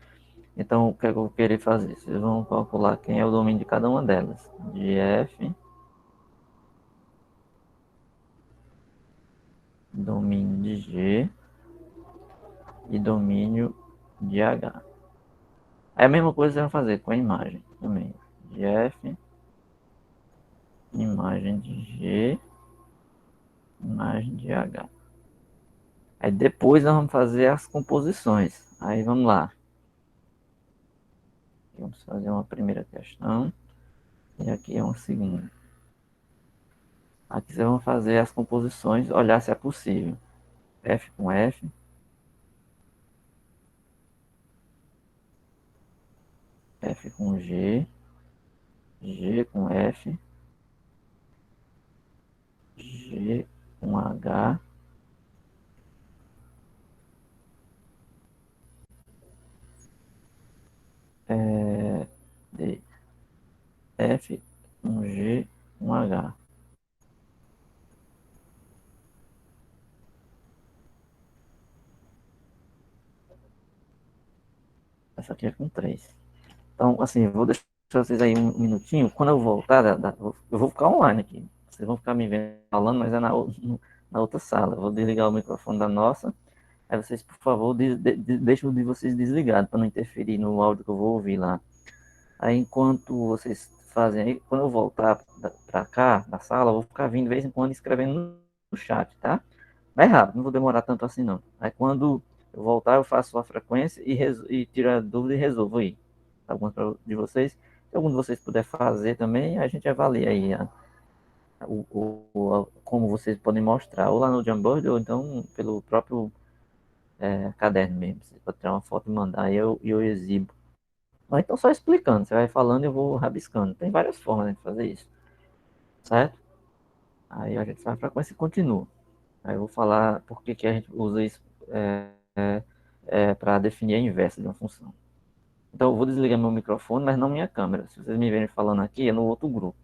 Então, o que é que eu vou querer fazer? Vocês vão calcular quem é o domínio de cada uma delas. De f, domínio de g e domínio de h. É a mesma coisa que você vai fazer com a imagem também. De f, imagem de g, imagem de h. Aí depois nós vamos fazer as composições. Aí vamos lá. Vamos fazer uma primeira questão. E aqui é uma segunda. Aqui vocês vão fazer as composições, olhar se é possível. F com F, F com G, G com F, G com H, D, F com G com H. Essa aqui é com 3. Então, assim, eu vou deixar vocês aí um minutinho. Quando eu voltar, eu vou ficar online aqui. Vocês vão ficar me vendo falando, mas é na outra sala. Eu vou desligar o microfone da nossa. Aí vocês, por favor, deixem o de vocês desligado para não interferir no áudio que eu vou ouvir lá. Aí, enquanto vocês fazem aí, quando eu voltar para cá, na sala, eu vou ficar vindo de vez em quando escrevendo no chat, tá? Mas é rápido, não vou demorar tanto assim não. Aí, quando eu voltar, eu faço a frequência e tiro a dúvida e resolvo aí. Alguns de vocês. Se algum de vocês puder fazer também, a gente avalia aí como vocês podem mostrar, ou lá no Jamboard, ou então pelo próprio caderno mesmo. Você pode tirar uma foto e mandar e eu exibo. Ou então só explicando, você vai falando e eu vou rabiscando. Tem várias formas, né, de fazer isso, certo? Aí a gente vai para frequência e continua. Aí eu vou falar por que a gente usa isso para definir a inversa de uma função. Então eu vou desligar meu microfone, mas não minha câmera. Se vocês me verem falando aqui, é no outro grupo.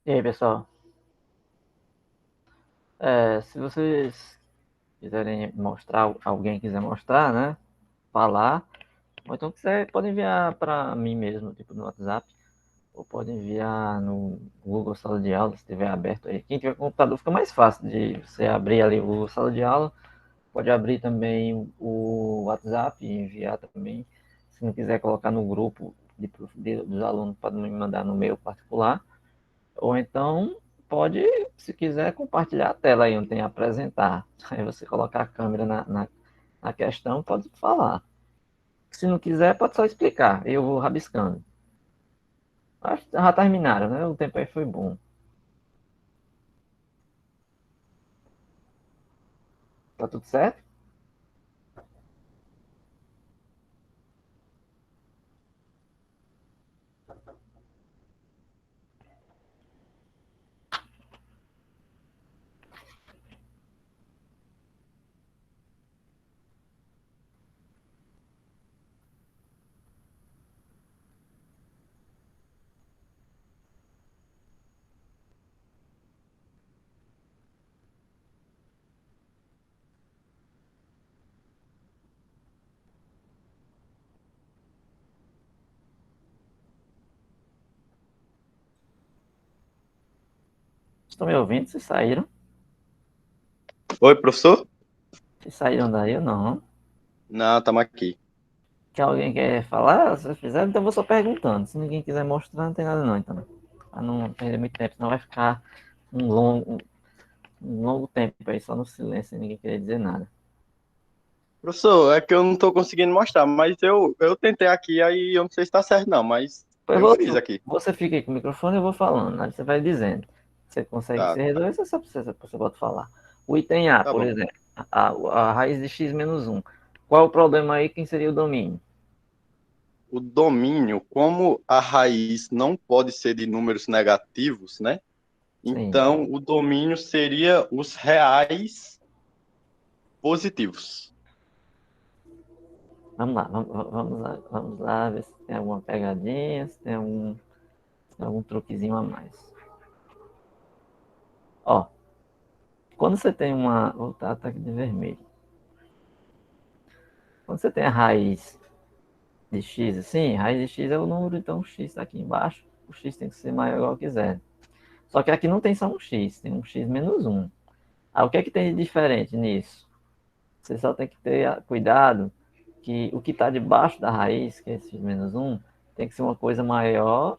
E aí, pessoal? Se vocês quiserem mostrar, alguém quiser mostrar, né? Falar, ou então quiser, pode enviar para mim mesmo, tipo no WhatsApp, ou pode enviar no Google Sala de Aula, se estiver aberto aí. Quem tiver computador fica mais fácil de você abrir ali o Google Sala de Aula. Pode abrir também o WhatsApp e enviar também. Se não quiser colocar no grupo dos alunos, pode me mandar no meu particular. Ou então pode, se quiser, compartilhar a tela aí onde tem apresentar. Aí você colocar a câmera na questão, pode falar. Se não quiser, pode só explicar. Eu vou rabiscando. Acho que já terminaram, né? O tempo aí foi bom. Tá tudo certo? Estão me ouvindo? Vocês saíram? Oi, professor? Vocês saíram daí ou não? Não, estamos aqui. Que alguém quer falar? Se vocês fizeram, então eu vou só perguntando. Se ninguém quiser mostrar, não tem nada não, então. Pra não perder muito tempo, senão vai ficar um longo tempo aí só no silêncio e ninguém querer dizer nada. Professor, é que eu não estou conseguindo mostrar, mas eu tentei aqui, aí eu não sei se está certo não, mas eu fiz aqui. Você fica aí com o microfone e eu vou falando. Aí você vai dizendo. Você consegue Tá, se resolver, você pode falar. O item A, tá por bom. exemplo, a raiz de x menos 1. Qual o problema aí? Quem seria o domínio? O domínio, como a raiz não pode ser de números negativos, né? Sim. Então, o domínio seria os reais positivos. Vamos lá, vamos lá ver se tem alguma pegadinha, se tem algum truquezinho a mais. Ó, quando você tem uma. Voltar ataque de vermelho. Quando você tem a raiz de x, assim, raiz de x é o número, então o x está aqui embaixo. O x tem que ser maior ou igual que zero. Só que aqui não tem só um x, tem um x menos 1. O que é que tem de diferente nisso? Você só tem que ter cuidado que o que está debaixo da raiz, que é esse x menos 1, tem que ser uma coisa maior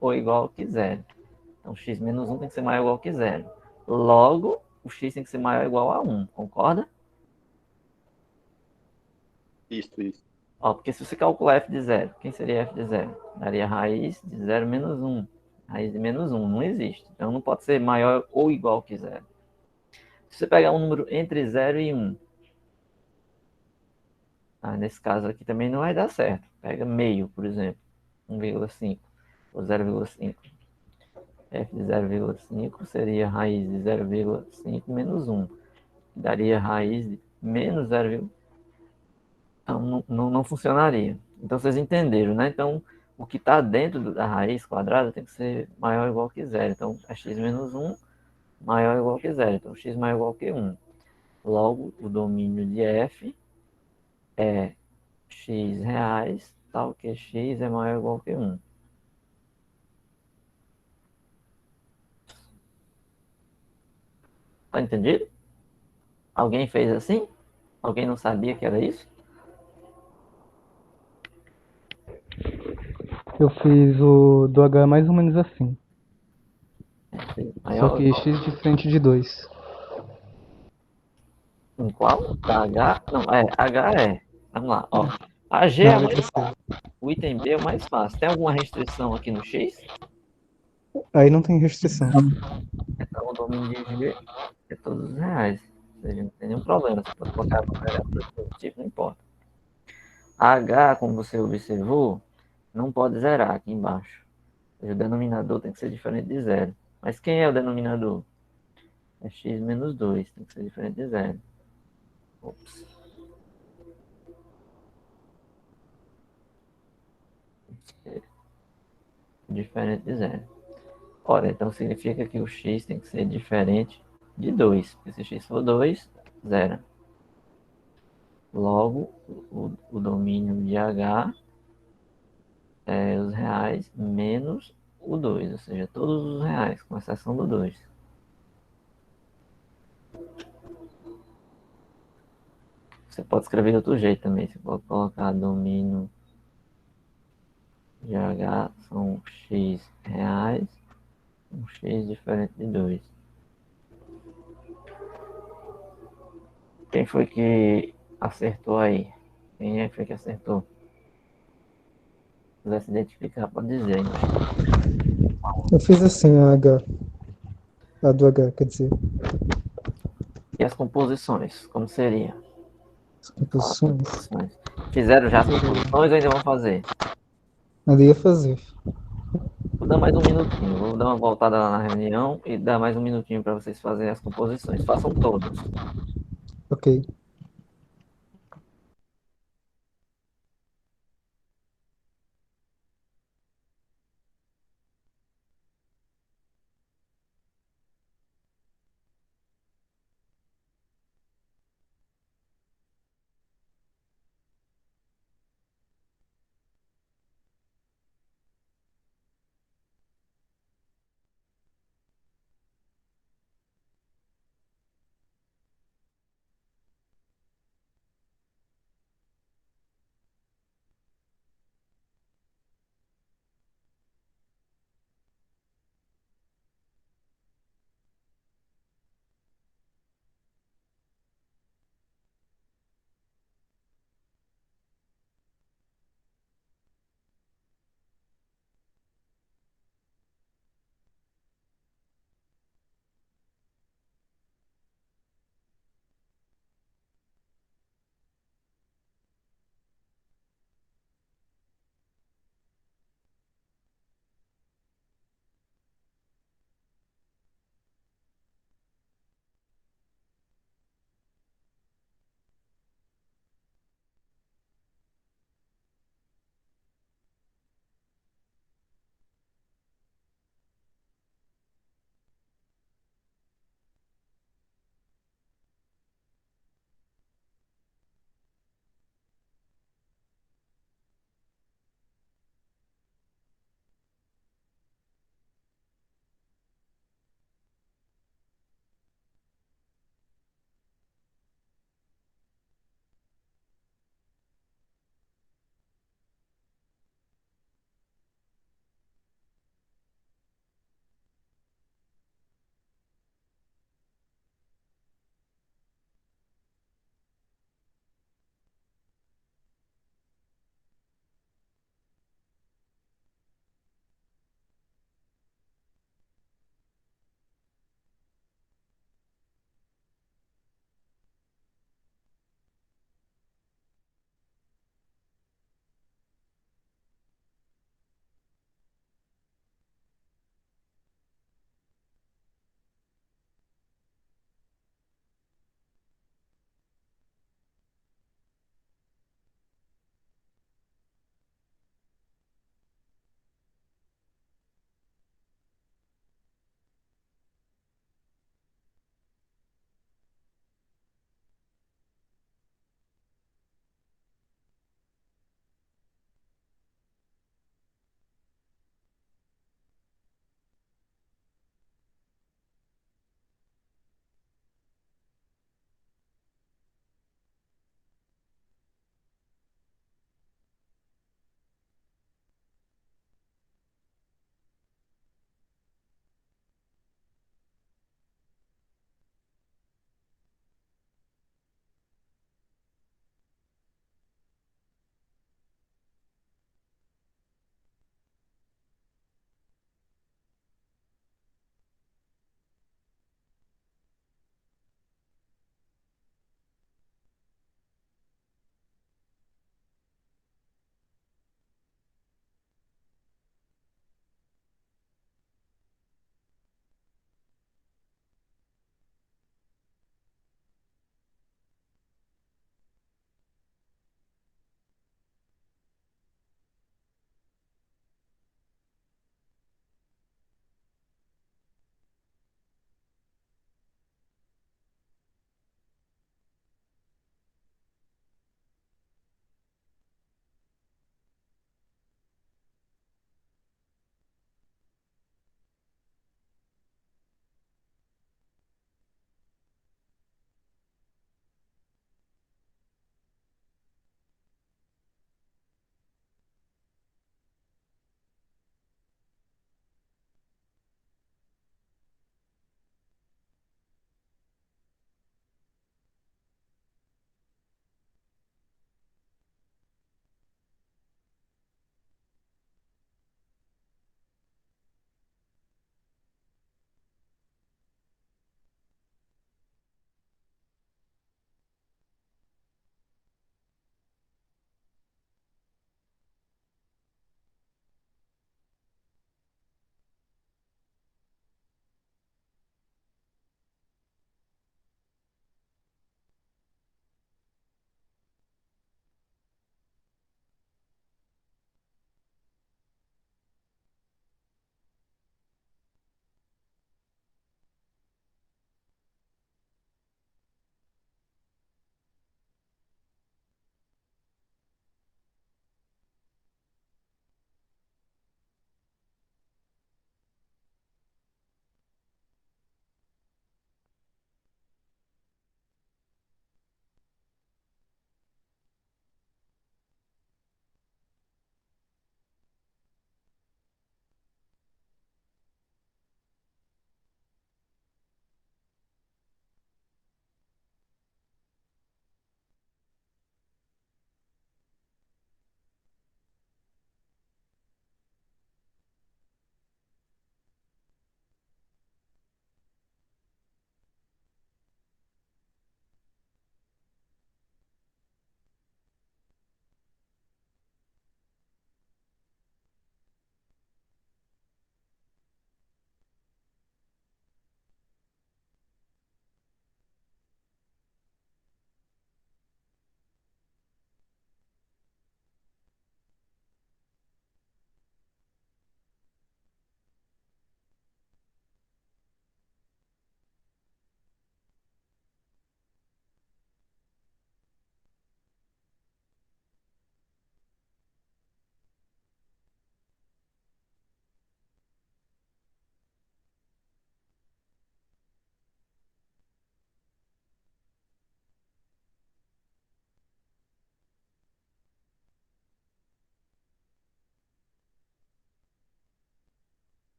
ou igual que zero. Então, x menos 1 tem que ser maior ou igual que zero. Logo, o x tem que ser maior ou igual a 1, concorda? Isso. Ó, porque se você calcular f de zero, quem seria f de zero? Daria raiz de 0 menos 1. Raiz de menos 1 não existe. Então não pode ser maior ou igual que zero. Se você pegar um número entre 0 e 1, nesse caso aqui também não vai dar certo. Pega meio, por exemplo, 1,5 ou 0,5. F de 0,5 seria raiz de 0,5 menos 1. Daria raiz de menos 0,5. Então não funcionaria. Então vocês entenderam, né? Então o que está dentro da raiz quadrada tem que ser maior ou igual que zero. Então é x menos 1 maior ou igual que zero. Então x maior ou igual que 1. Logo, o domínio de f é x reais, tal que x é maior ou igual que 1. Tá entendido? Alguém fez assim? Alguém não sabia que era isso? Eu fiz o do H mais ou menos assim. Só Maior ou que igual. x diferente de 2. Em qual? Da H? Não, H é. Vamos lá, ó. A G é Na a mais letra fácil. C. O item B é o mais fácil. Tem alguma restrição aqui no X? Aí não tem restrição. Então o domínio de G é todos os reais. Ou seja, não tem nenhum problema. Você pode colocar no variável positivo, não importa. A H, como você observou, não pode zerar aqui embaixo. Ou seja, o denominador tem que ser diferente de zero. Mas quem é o denominador? É x menos 2. Tem que ser diferente de zero. Ops. Diferente de zero. Ora, então significa que o x tem que ser diferente de 2. Porque se x for 2, zero. Logo, o domínio de H é os reais menos o 2, ou seja, todos os reais, com exceção do 2. Você pode escrever de outro jeito também. Você pode colocar domínio de H são x reais, um x diferente de 2. Quem foi que acertou aí? Quem é que foi que acertou? Se quiser se identificar, pode dizer aí. Eu fiz assim a H. A do H, quer dizer, E as composições, como seria? as composições. Fizeram já as composições ou ainda vão fazer? Ainda ia fazer. Vou dar mais um minutinho. Vou dar uma voltada lá na reunião e dar mais um minutinho para vocês fazerem as composições. Façam todas. Ok.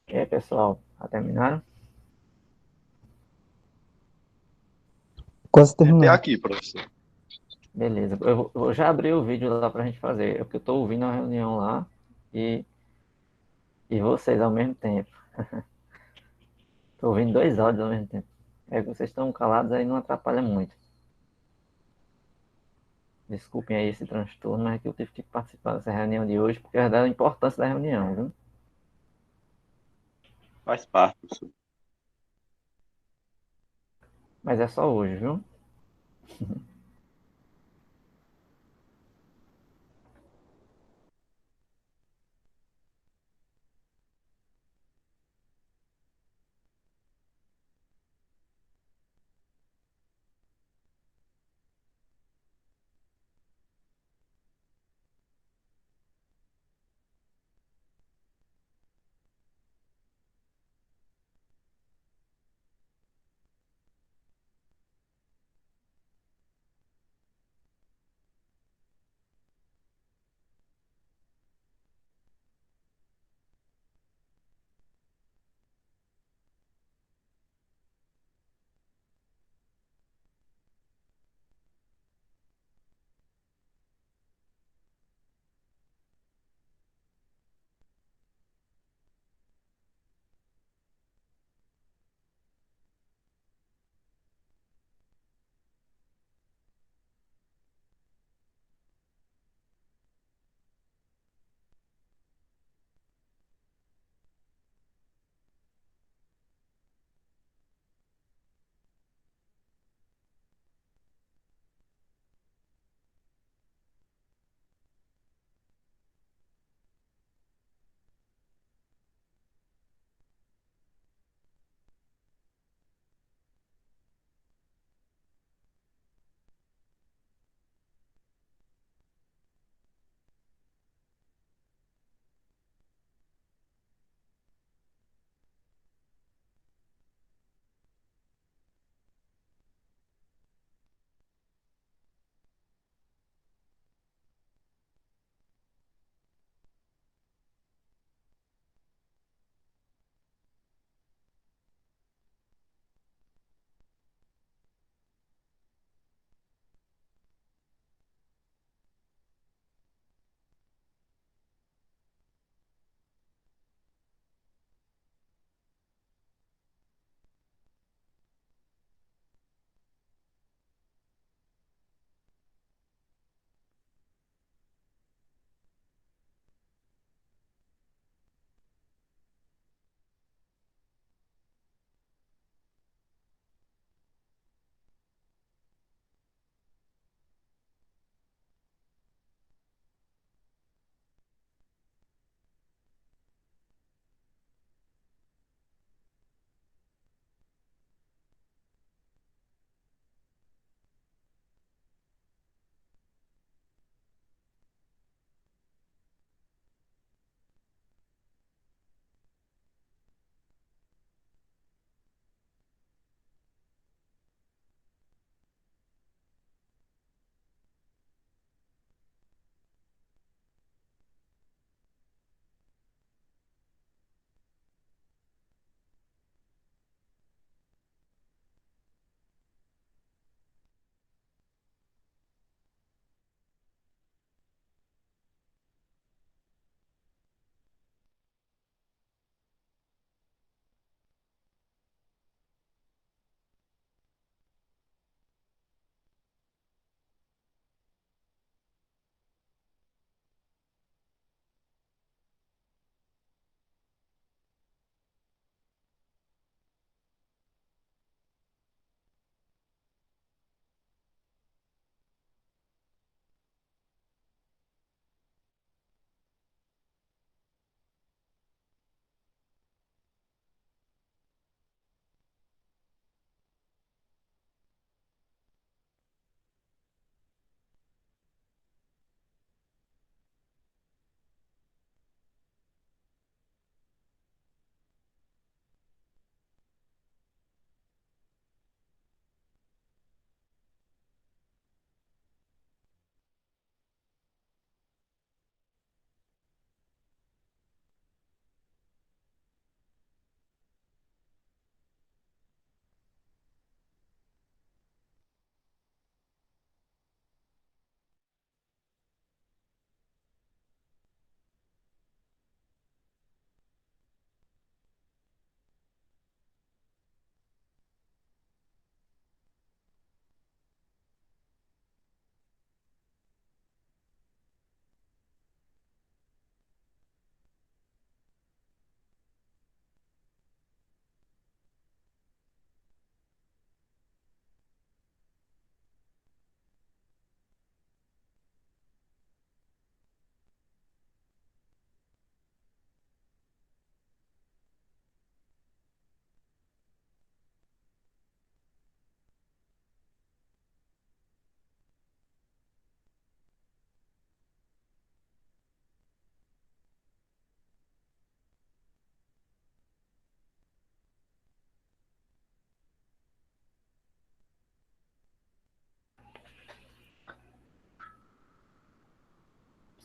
E aí, pessoal, já terminaram? Quase Tentei terminando. aqui, professor. Beleza. Eu já abri o vídeo lá pra gente fazer. É porque eu tô ouvindo a reunião lá e, e vocês ao mesmo tempo. Tô ouvindo dois áudios ao mesmo tempo. É que vocês estão calados aí não atrapalha muito. Desculpem aí esse transtorno, mas é que eu tive que participar dessa reunião de hoje porque é da importância da reunião, viu? Faz parte, professor. Mas é só hoje, viu?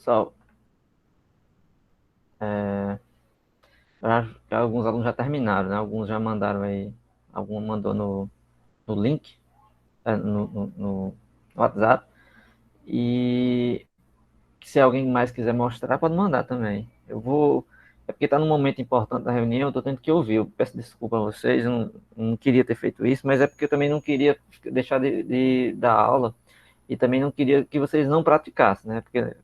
Pessoal, eu acho que alguns alunos já terminaram, né? Alguns já mandaram aí, algum mandou no link, no WhatsApp. E se alguém mais quiser mostrar, pode mandar também. Eu vou. É porque está num momento importante da reunião, eu estou tendo que ouvir. Eu peço desculpa a vocês, eu não queria ter feito isso, mas é porque eu também não queria deixar de dar aula e também não queria que vocês não praticassem, né? Porque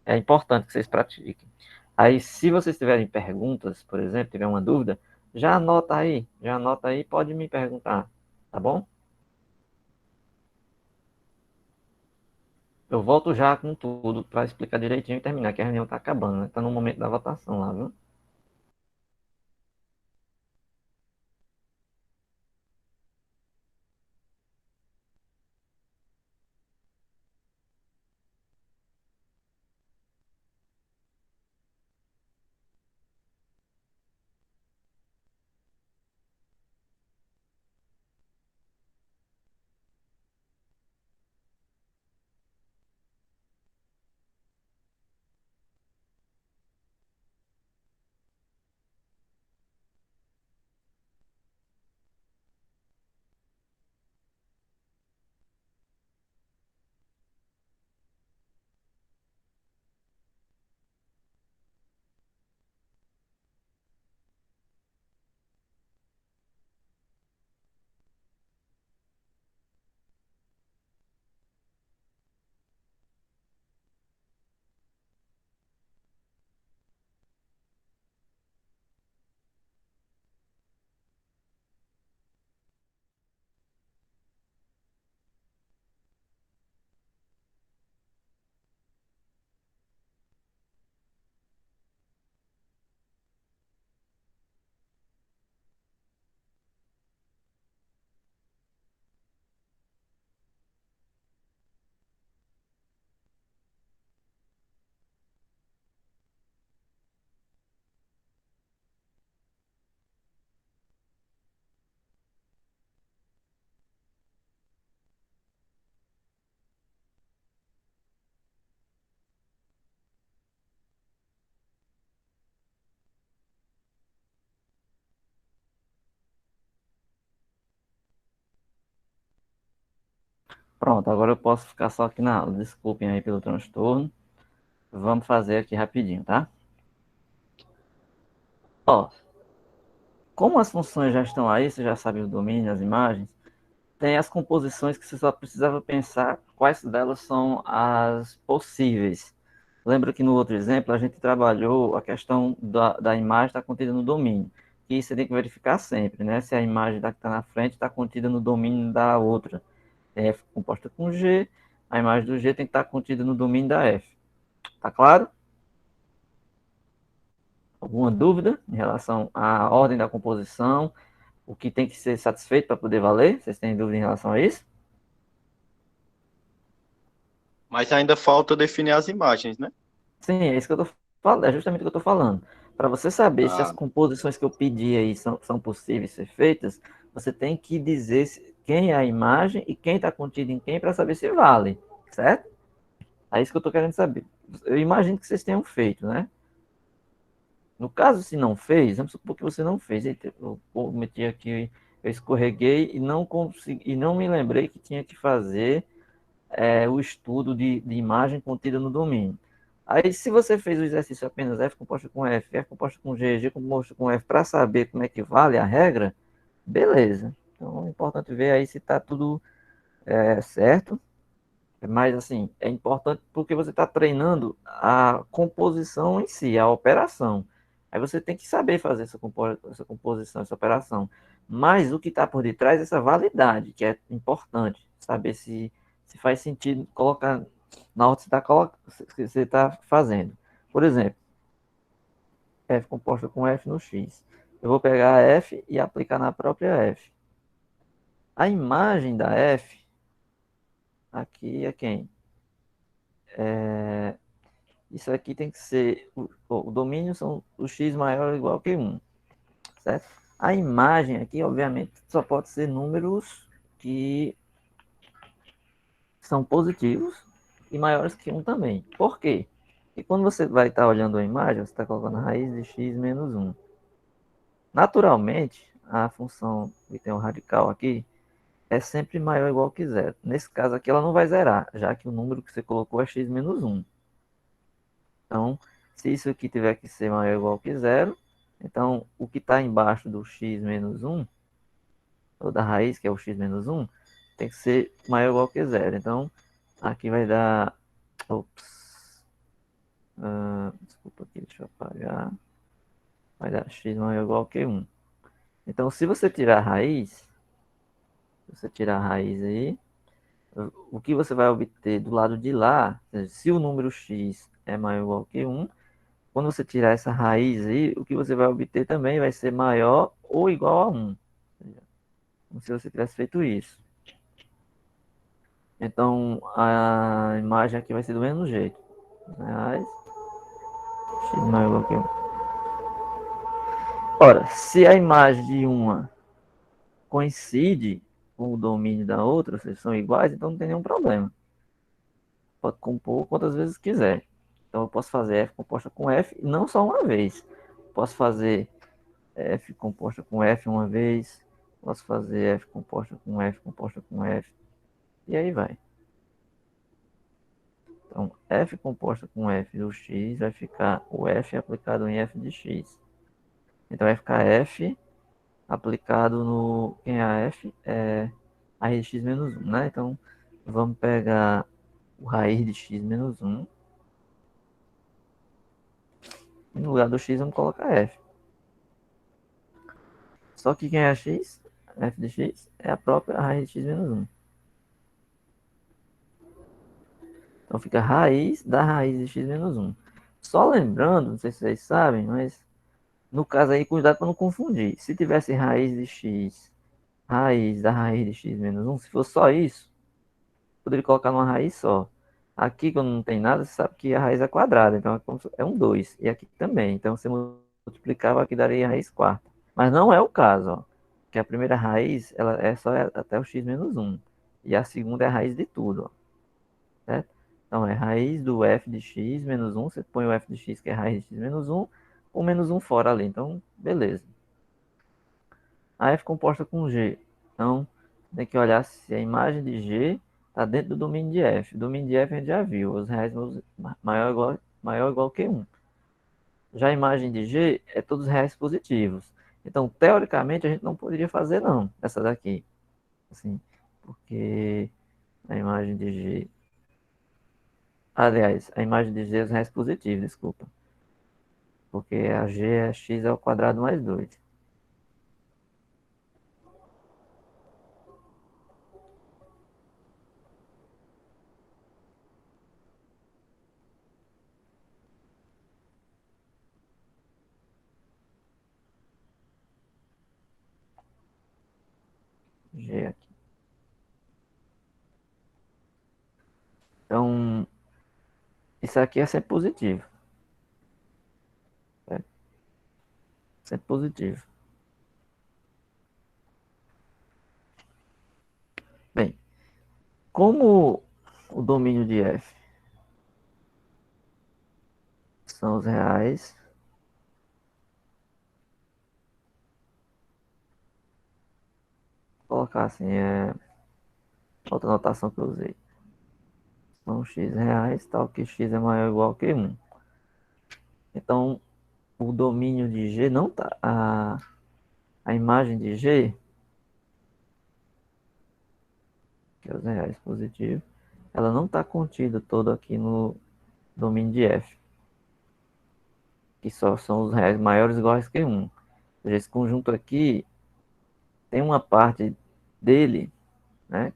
é importante que vocês pratiquem. Aí, se vocês tiverem perguntas, por exemplo, tiver uma dúvida, já anota aí, pode me perguntar, tá bom? Eu volto já com tudo para explicar direitinho e terminar, que a reunião está acabando, né? Está no momento da votação lá, viu? Pronto, agora eu posso ficar só aqui na aula. Desculpem aí pelo transtorno. Vamos fazer aqui rapidinho, tá? Ó, como as funções já estão aí, você já sabe o domínio, as imagens, tem as composições que você só precisava pensar quais delas são as possíveis. Lembra que no outro exemplo a gente trabalhou a questão da imagem estar contida no domínio. E você tem que verificar sempre, né? Se a imagem da que está na frente está contida no domínio da outra. F composta com G, a imagem do G tem que estar contida no domínio da F. Tá claro? Alguma dúvida em relação à ordem da composição? O que tem que ser satisfeito para poder valer? Vocês têm dúvida em relação a isso? Mas ainda falta definir as imagens, né? Sim, é isso que eu tô falando, é justamente o que eu tô falando. Para você saber se as Ah, composições que eu pedi aí são possíveis de ser feitas, você tem que dizer quem é a imagem e quem está contido em quem para saber se vale, certo? É isso que eu estou querendo saber. Eu imagino que vocês tenham feito, né? No caso, se não fez, vamos supor que você não fez. Eita, eu cometi aqui, eu escorreguei e não consegui, e não me lembrei que tinha que fazer o estudo de imagem contida no domínio. Aí, se você fez o exercício apenas F composto com F composto com G composto com F, para saber como é que vale a regra, beleza. Então, é importante ver aí se está tudo certo. Mas, assim, é importante porque você está treinando a composição em si, a operação. Aí você tem que saber fazer essa composição, essa operação. Mas o que está por detrás é essa validade, que é importante. Saber se faz sentido colocar na hora que você está fazendo. Por exemplo, F composta com F no X. Eu vou pegar a F e aplicar na própria F. A imagem da F, aqui é quem? Isso aqui tem que ser, o domínio são o x maior ou igual que 1, certo? A imagem aqui, obviamente, só pode ser números que são positivos e maiores que 1 também. Por quê? Porque quando você vai estar olhando a imagem, você está colocando a raiz de x menos 1. Naturalmente, a função que tem um radical aqui é sempre maior ou igual que zero. Nesse caso aqui, ela não vai zerar, já que o número que você colocou é x menos 1. Então, se isso aqui tiver que ser maior ou igual que zero, então o que está embaixo do x menos 1, ou da raiz, que é o x menos 1, tem que ser maior ou igual que zero. Então, aqui vai dar... Ops. Desculpa aqui, deixa eu apagar. Vai dar x maior ou igual que 1. Então, se você tirar a raiz, aí, o que você vai obter do lado de lá, se o número x é maior ou igual que 1, quando você tirar essa raiz aí, o que você vai obter também vai ser maior ou igual a 1. Como se você tivesse feito isso. Então, a imagem aqui vai ser do mesmo jeito. Reais, x maior ou igual que 1. Ora, se a imagem de uma coincide com o domínio da outra, ou seja, são iguais, então não tem nenhum problema. Pode compor quantas vezes quiser. Então eu posso fazer f composta com f, não só uma vez. Posso fazer f composta com f uma vez, posso fazer f composta com f, e aí vai. Então, f composta com f do x vai ficar o f aplicado em f de x. Então vai ficar f aplicado no... Quem é a f? É a raiz de x menos 1, né? Então vamos pegar o raiz de x menos 1. E no lugar do x vamos colocar f. Só que quem é x? F de x é a própria raiz de x menos 1. Então fica raiz da raiz de x menos 1. Só lembrando, não sei se vocês sabem, mas no caso aí, cuidado para não confundir. Se tivesse raiz de x, raiz da raiz de x menos 1, se fosse só isso, poderia colocar numa raiz só. Aqui, quando não tem nada, você sabe que a raiz é quadrada, então é um 2. E aqui também. Então, você multiplicava, aqui daria a raiz quarta. Mas não é o caso, ó. Que a primeira raiz, ela é só até o x menos 1. E a segunda é a raiz de tudo, ó. Certo? Então, é raiz do f de x menos 1. Você põe o f de x, que é raiz de x menos 1, ou menos 1 fora ali. Então, beleza. A f composta com g. Então, tem que olhar se a imagem de g está dentro do domínio de f. O domínio de f a gente já viu. Os reais maior ou igual que 1. Já a imagem de G é todos reais positivos. Então, teoricamente, a gente não poderia fazer, não, essa daqui. Assim, porque a imagem de G... Aliás, a imagem de G é os reais positivos, desculpa. Porque a G é x ao quadrado mais 2. G aqui. Então, isso aqui é sempre positivo. Certo? Sempre positivo. Bem, como o domínio de f são os reais, vou colocar assim, outra notação que eu usei. São x reais, tal que x é maior ou igual que 1. Então, o domínio de G não tá... A imagem de G, que é os reais positivos, ela não está contida toda aqui no domínio de F, que só são os reais maiores ou iguais que 1. Ou seja, esse conjunto aqui tem uma parte dele, né,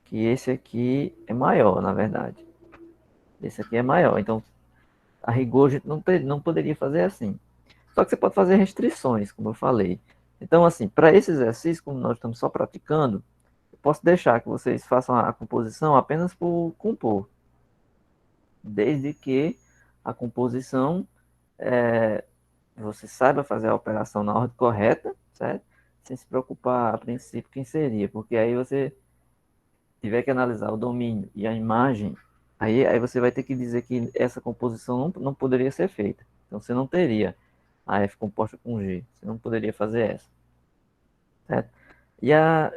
que esse aqui é maior, na verdade. Esse aqui é maior. Então, a rigor, a gente não poderia fazer assim. Só que você pode fazer restrições, como eu falei. Então, assim, para esse exercício, como nós estamos só praticando, eu posso deixar que vocês façam a composição apenas por compor. Desde que a composição, você saiba fazer a operação na ordem correta, certo? Sem se preocupar, a princípio, quem seria. Porque aí você tiver que analisar o domínio e a imagem Aí você vai ter que dizer que essa composição não poderia ser feita. Então você não teria a F composta com G. Você não poderia fazer essa. Certo? E a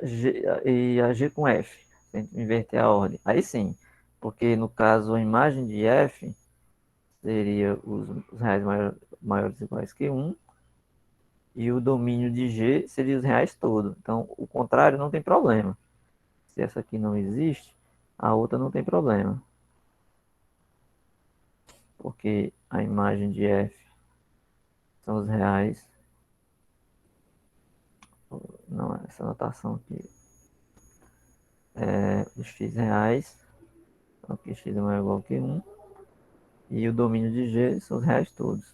G com F. Inverter a ordem. Aí sim. Porque no caso a imagem de F seria os reais maiores ou iguais que 1. E o domínio de G seria os reais todos. Então o contrário não tem problema. Se essa aqui não existe, a outra não tem problema. Porque a imagem de F são os reais. Não, essa notação aqui é os x reais. Então aqui x é maior ou igual que 1. E o domínio de G são os reais todos.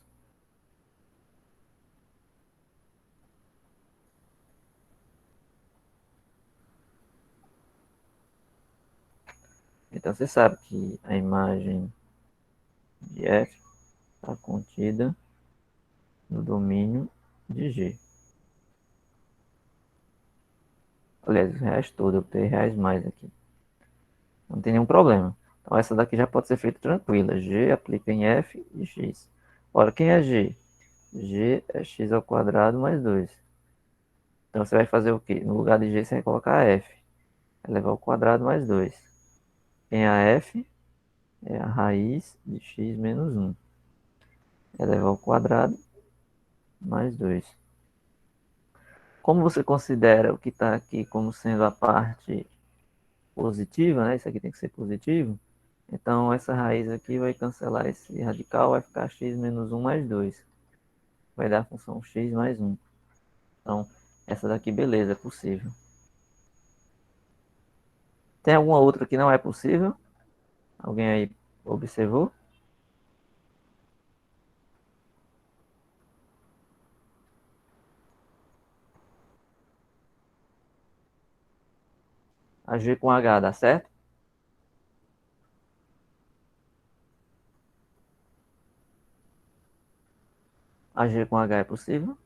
Então você sabe que a imagem de F está contida no domínio de G. Aliás, os reais todos, eu tenho reais mais aqui. Não tem nenhum problema. Então essa daqui já pode ser feita tranquila. G aplica em F e X. Ora, quem é G? G é x ao quadrado mais 2. Então você vai fazer o quê? No lugar de G você vai colocar F. Elevar ao quadrado mais 2. Quem é a F? É a raiz de x menos 1. Elevar ao quadrado mais 2. Como você considera o que está aqui como sendo a parte positiva, né? Isso aqui tem que ser positivo. Então essa raiz aqui vai cancelar esse radical, vai ficar x menos 1 mais 2. Vai dar a função x mais 1. Então essa daqui, beleza, é possível. Tem alguma outra que não é possível? Alguém aí observou? A G com H dá certo? A G com H é possível?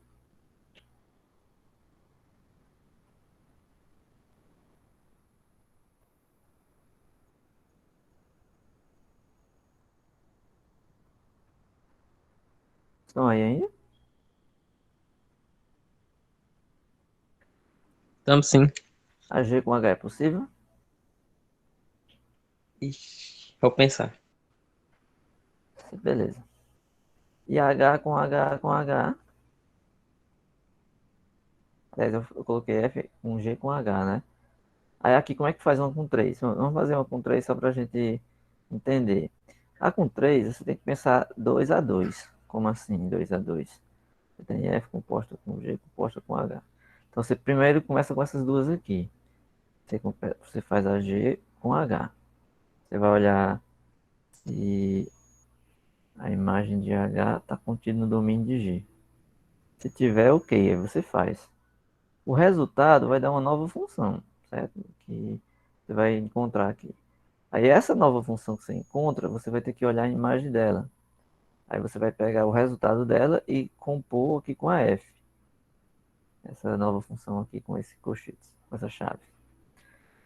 Estão aí ainda? Estamos sim. A G com H é possível? Ixi, vou pensar. Beleza. E H com H com H? Aliás, eu coloquei F com G com H, né? Aí aqui, como é que faz uma com 3? Vamos fazer uma com 3 só para a gente entender. A com 3, você tem que pensar 2 a 2. Como assim 2 a 2? Você tem F composta com G composta com H. Então você primeiro começa com essas duas aqui. Você faz a G com H. Você vai olhar se a imagem de H está contida no domínio de G. Se tiver, ok, aí você faz. O resultado vai dar uma nova função, certo? Que você vai encontrar aqui. Aí essa nova função que você encontra, você vai ter que olhar a imagem dela. Aí você vai pegar o resultado dela e compor aqui com a F. Essa nova função aqui com esse colchetes, com essa chave.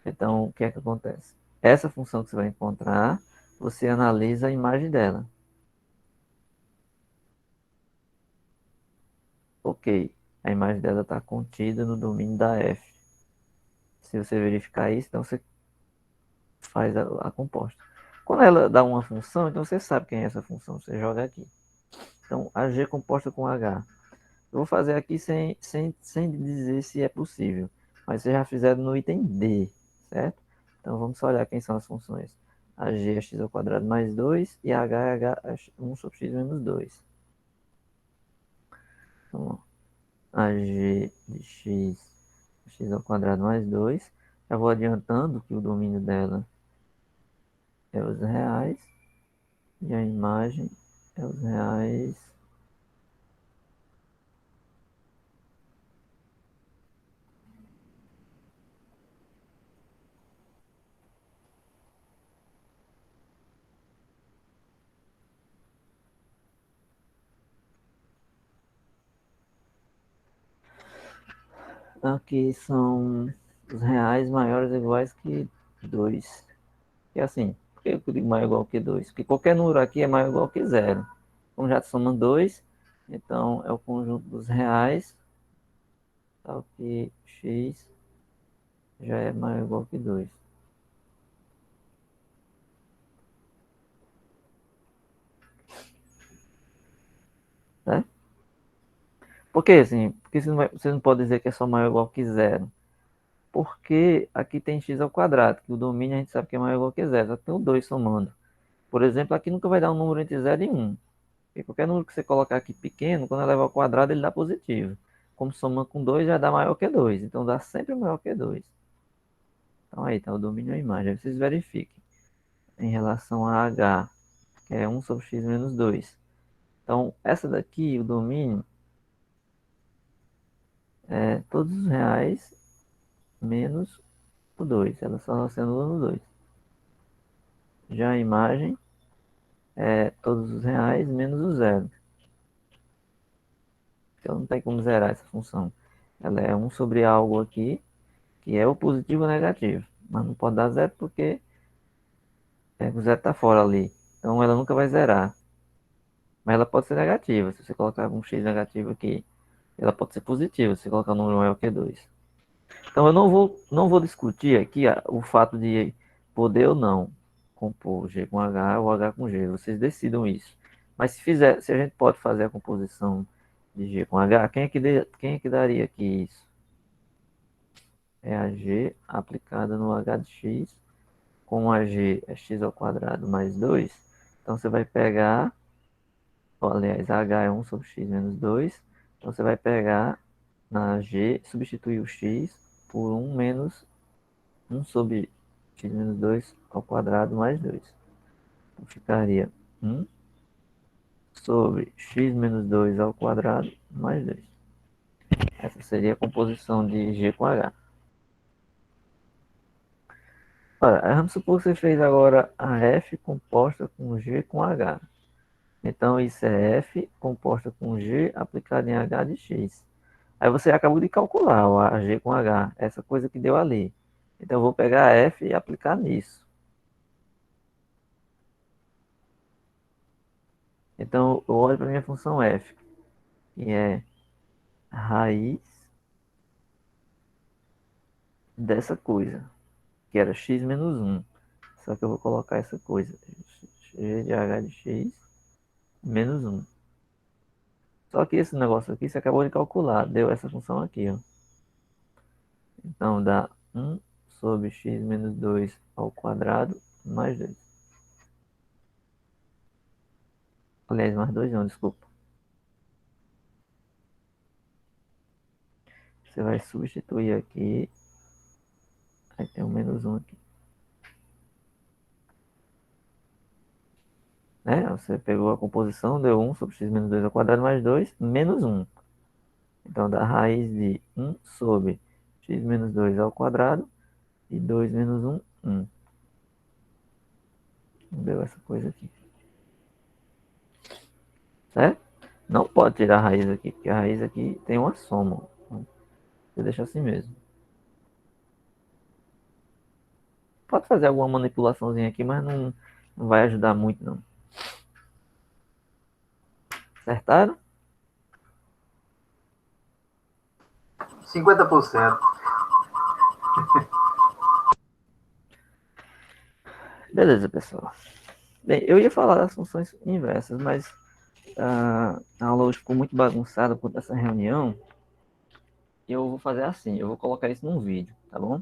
Então, o que é que acontece? Essa função que você vai encontrar, você analisa a imagem dela. Ok, a imagem dela está contida no domínio da F. Se você verificar isso, então você faz a composta. Quando ela dá uma função, então você sabe quem é essa função, você joga aqui. Então, a G composta com H. Eu vou fazer aqui sem dizer se é possível, mas vocês já fizeram no item D, certo? Então, vamos só olhar quem são as funções. A G é x ao quadrado mais 2 e a H é 1 sobre x menos 2. Então, a G de x ao quadrado mais 2. Já vou adiantando que o domínio dela é os reais e a imagem é os reais. Aqui são os reais maiores ou iguais que 2. E assim, que eu digo maior ou igual que 2? Porque qualquer número aqui é maior ou igual que 0. Como já somam 2, então é o conjunto dos reais, tal que x já é maior ou igual que 2. Né? Por que assim? Porque você não pode dizer que é só maior ou igual que 0. Porque aqui tem x ao quadrado, que o domínio a gente sabe que é maior ou igual que 0, só que tem o 2 somando. Por exemplo, aqui nunca vai dar um número entre 0 e 1. Porque qualquer número que você colocar aqui pequeno, quando eleva ao quadrado, ele dá positivo. Como soma com 2, já dá maior que 2. Então dá sempre maior que 2. Então aí está o domínio da imagem. Aí vocês verifiquem. Em relação a h, que é 1 sobre x menos 2. Então, essa daqui, o domínio, é todos os reais menos o 2. Ela só se anula no 2. Já a imagem é todos os reais menos o 0. Então não tem como zerar essa função. Ela é 1 sobre algo aqui, que é o positivo ou negativo. Mas não pode dar zero porque o zero está fora ali. Então ela nunca vai zerar. Mas ela pode ser negativa. Se você colocar um x negativo aqui, ela pode ser positiva se você colocar um número maior que 2. Então eu não vou discutir aqui o fato de poder ou não compor G com H ou H com G. Vocês decidam isso. Mas se a gente pode fazer a composição de G com H, quem é que daria aqui isso? É a G aplicada no H de x. Como a G é x ao quadrado mais 2, então você vai pegar, aliás, H é 1 sobre x menos 2, então você vai pegar na G, substituir o x por 1 menos 1 sobre x menos 2 ao quadrado mais 2. Então ficaria 1 sobre x menos 2 ao quadrado mais 2. Essa seria a composição de G com H. Ora, vamos supor que você fez agora a F composta com G com H. Então, isso é F composta com G aplicada em H de X. Aí você acabou de calcular o G com H, essa coisa que deu ali. Então, eu vou pegar a F e aplicar nisso. Então, eu olho para a minha função F, que é raiz dessa coisa, que era x menos 1. Só que eu vou colocar essa coisa, G de H de X menos 1. Só que esse negócio aqui você acabou de calcular, deu essa função aqui, ó. Então dá 1 sobre x menos 2 ao quadrado mais 2. Aliás, mais 2 não, desculpa. Você vai substituir aqui. Aí tem um menos 1 aqui. Né? Você pegou a composição, deu 1 sobre x menos 2 ao quadrado mais 2, menos 1. Então dá raiz de 1 sobre x menos 2 ao quadrado e 2 menos 1, 1. Deu essa coisa aqui. Certo? Não pode tirar a raiz aqui, porque a raiz aqui tem uma soma. Você deixa assim mesmo. Pode fazer alguma manipulaçãozinha aqui, mas não vai ajudar muito não. Acertaram? 50%. Beleza, pessoal. Bem, eu ia falar das funções inversas, mas a aula hoje ficou muito bagunçada por essa reunião. Eu vou fazer assim, eu vou colocar isso num vídeo, tá bom?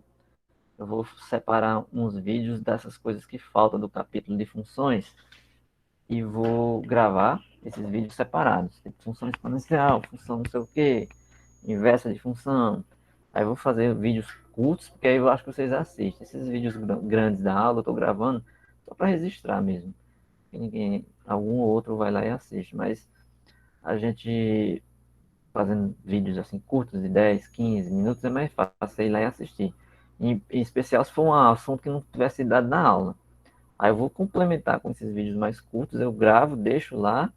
Eu vou separar uns vídeos dessas coisas que faltam do capítulo de funções e vou gravar esses vídeos separados. Tipo, função exponencial, função não sei o que, inversa de função. Aí eu vou fazer vídeos curtos, porque aí eu acho que vocês assistem. Esses vídeos grandes da aula eu estou gravando só para registrar mesmo. Algum outro vai lá e assiste. Mas a gente fazendo vídeos assim curtos de 10, 15 minutos é mais fácil ir lá e assistir. Em especial se for um assunto que não tivesse dado na aula. Aí eu vou complementar com esses vídeos mais curtos, eu gravo, deixo lá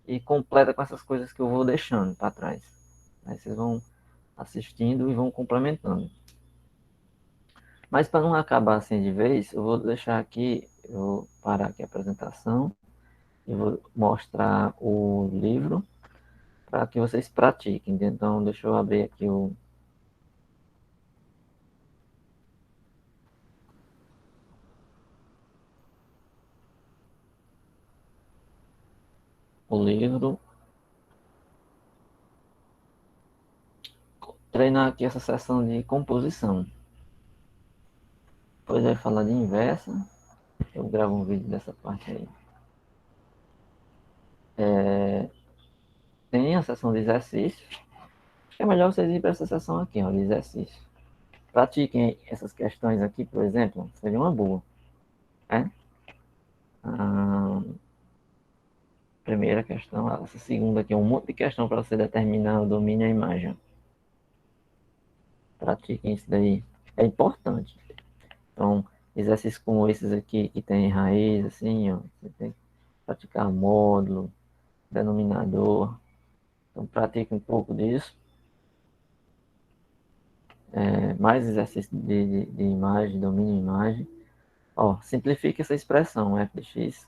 e completa com essas coisas que eu vou deixando para trás. Aí vocês vão assistindo e vão complementando. Mas para não acabar assim de vez, eu vou deixar aqui, Eu vou parar aqui a apresentação e vou mostrar o livro para que vocês pratiquem. Então, deixa eu abrir aqui o livro. Treinar aqui essa sessão de composição. Depois vai falar de inversa. Eu gravo um vídeo dessa parte aí. Tem a sessão de exercícios. Acho que é melhor vocês ir para essa sessão aqui, ó, de exercício. Pratiquem essas questões aqui, por exemplo, seria uma boa. Né? A primeira questão, essa segunda aqui é um monte de questão para você determinar o domínio da imagem. Pratiquem isso daí. É importante. Então, exercícios como esses aqui, que tem raiz, assim, ó, você tem que praticar módulo, denominador. Então, pratique um pouco disso. Mais exercício de imagem, domínio de imagem. Ó, simplifique essa expressão, f de x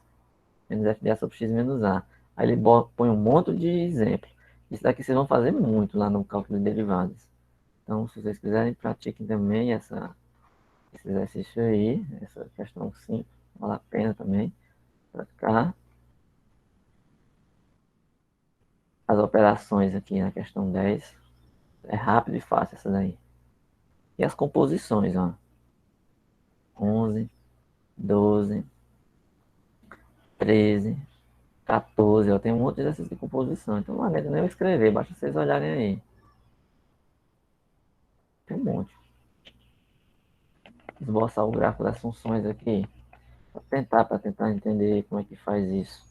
menos f de a sobre x menos a. Aí ele põe um monte de exemplo. Isso daqui vocês vão fazer muito lá no cálculo de derivadas. Então, se vocês quiserem, pratiquem também esse exercício aí, essa questão simples. Vale a pena também praticar. As operações aqui na questão 10. É rápido e fácil essa daí. E as composições, ó. 11, 12, 13, 14, ó. Tem um monte de exercício de composição. Então não adianta nem eu escrever, basta vocês olharem aí. Tem um monte. Esboçar o gráfico das funções aqui. Para tentar entender como é que faz isso.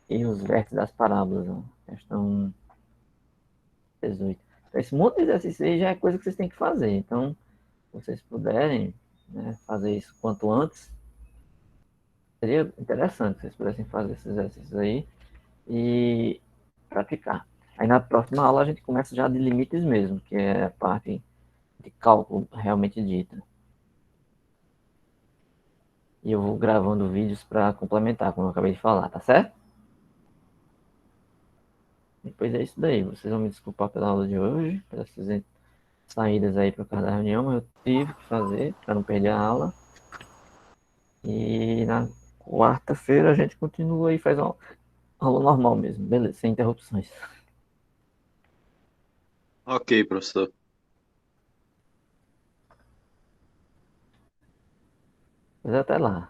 E os vértices das parábolas, ó. Questão 18. Então, esse monte de exercício aí já é coisa que vocês têm que fazer. Então, se vocês puderem, né, fazer isso quanto antes, seria interessante se vocês pudessem fazer esses exercícios aí e praticar. Aí na próxima aula a gente começa já de limites mesmo, que é a parte de cálculo realmente dita. E eu vou gravando vídeos para complementar, como eu acabei de falar, tá certo? Depois é isso daí. Vocês vão me desculpar pela aula de hoje, pelas saídas aí para cada reunião, mas eu tive que fazer para não perder a aula. E na quarta-feira a gente continua e faz uma aula normal mesmo, beleza, sem interrupções. Ok, professor. Mas até lá.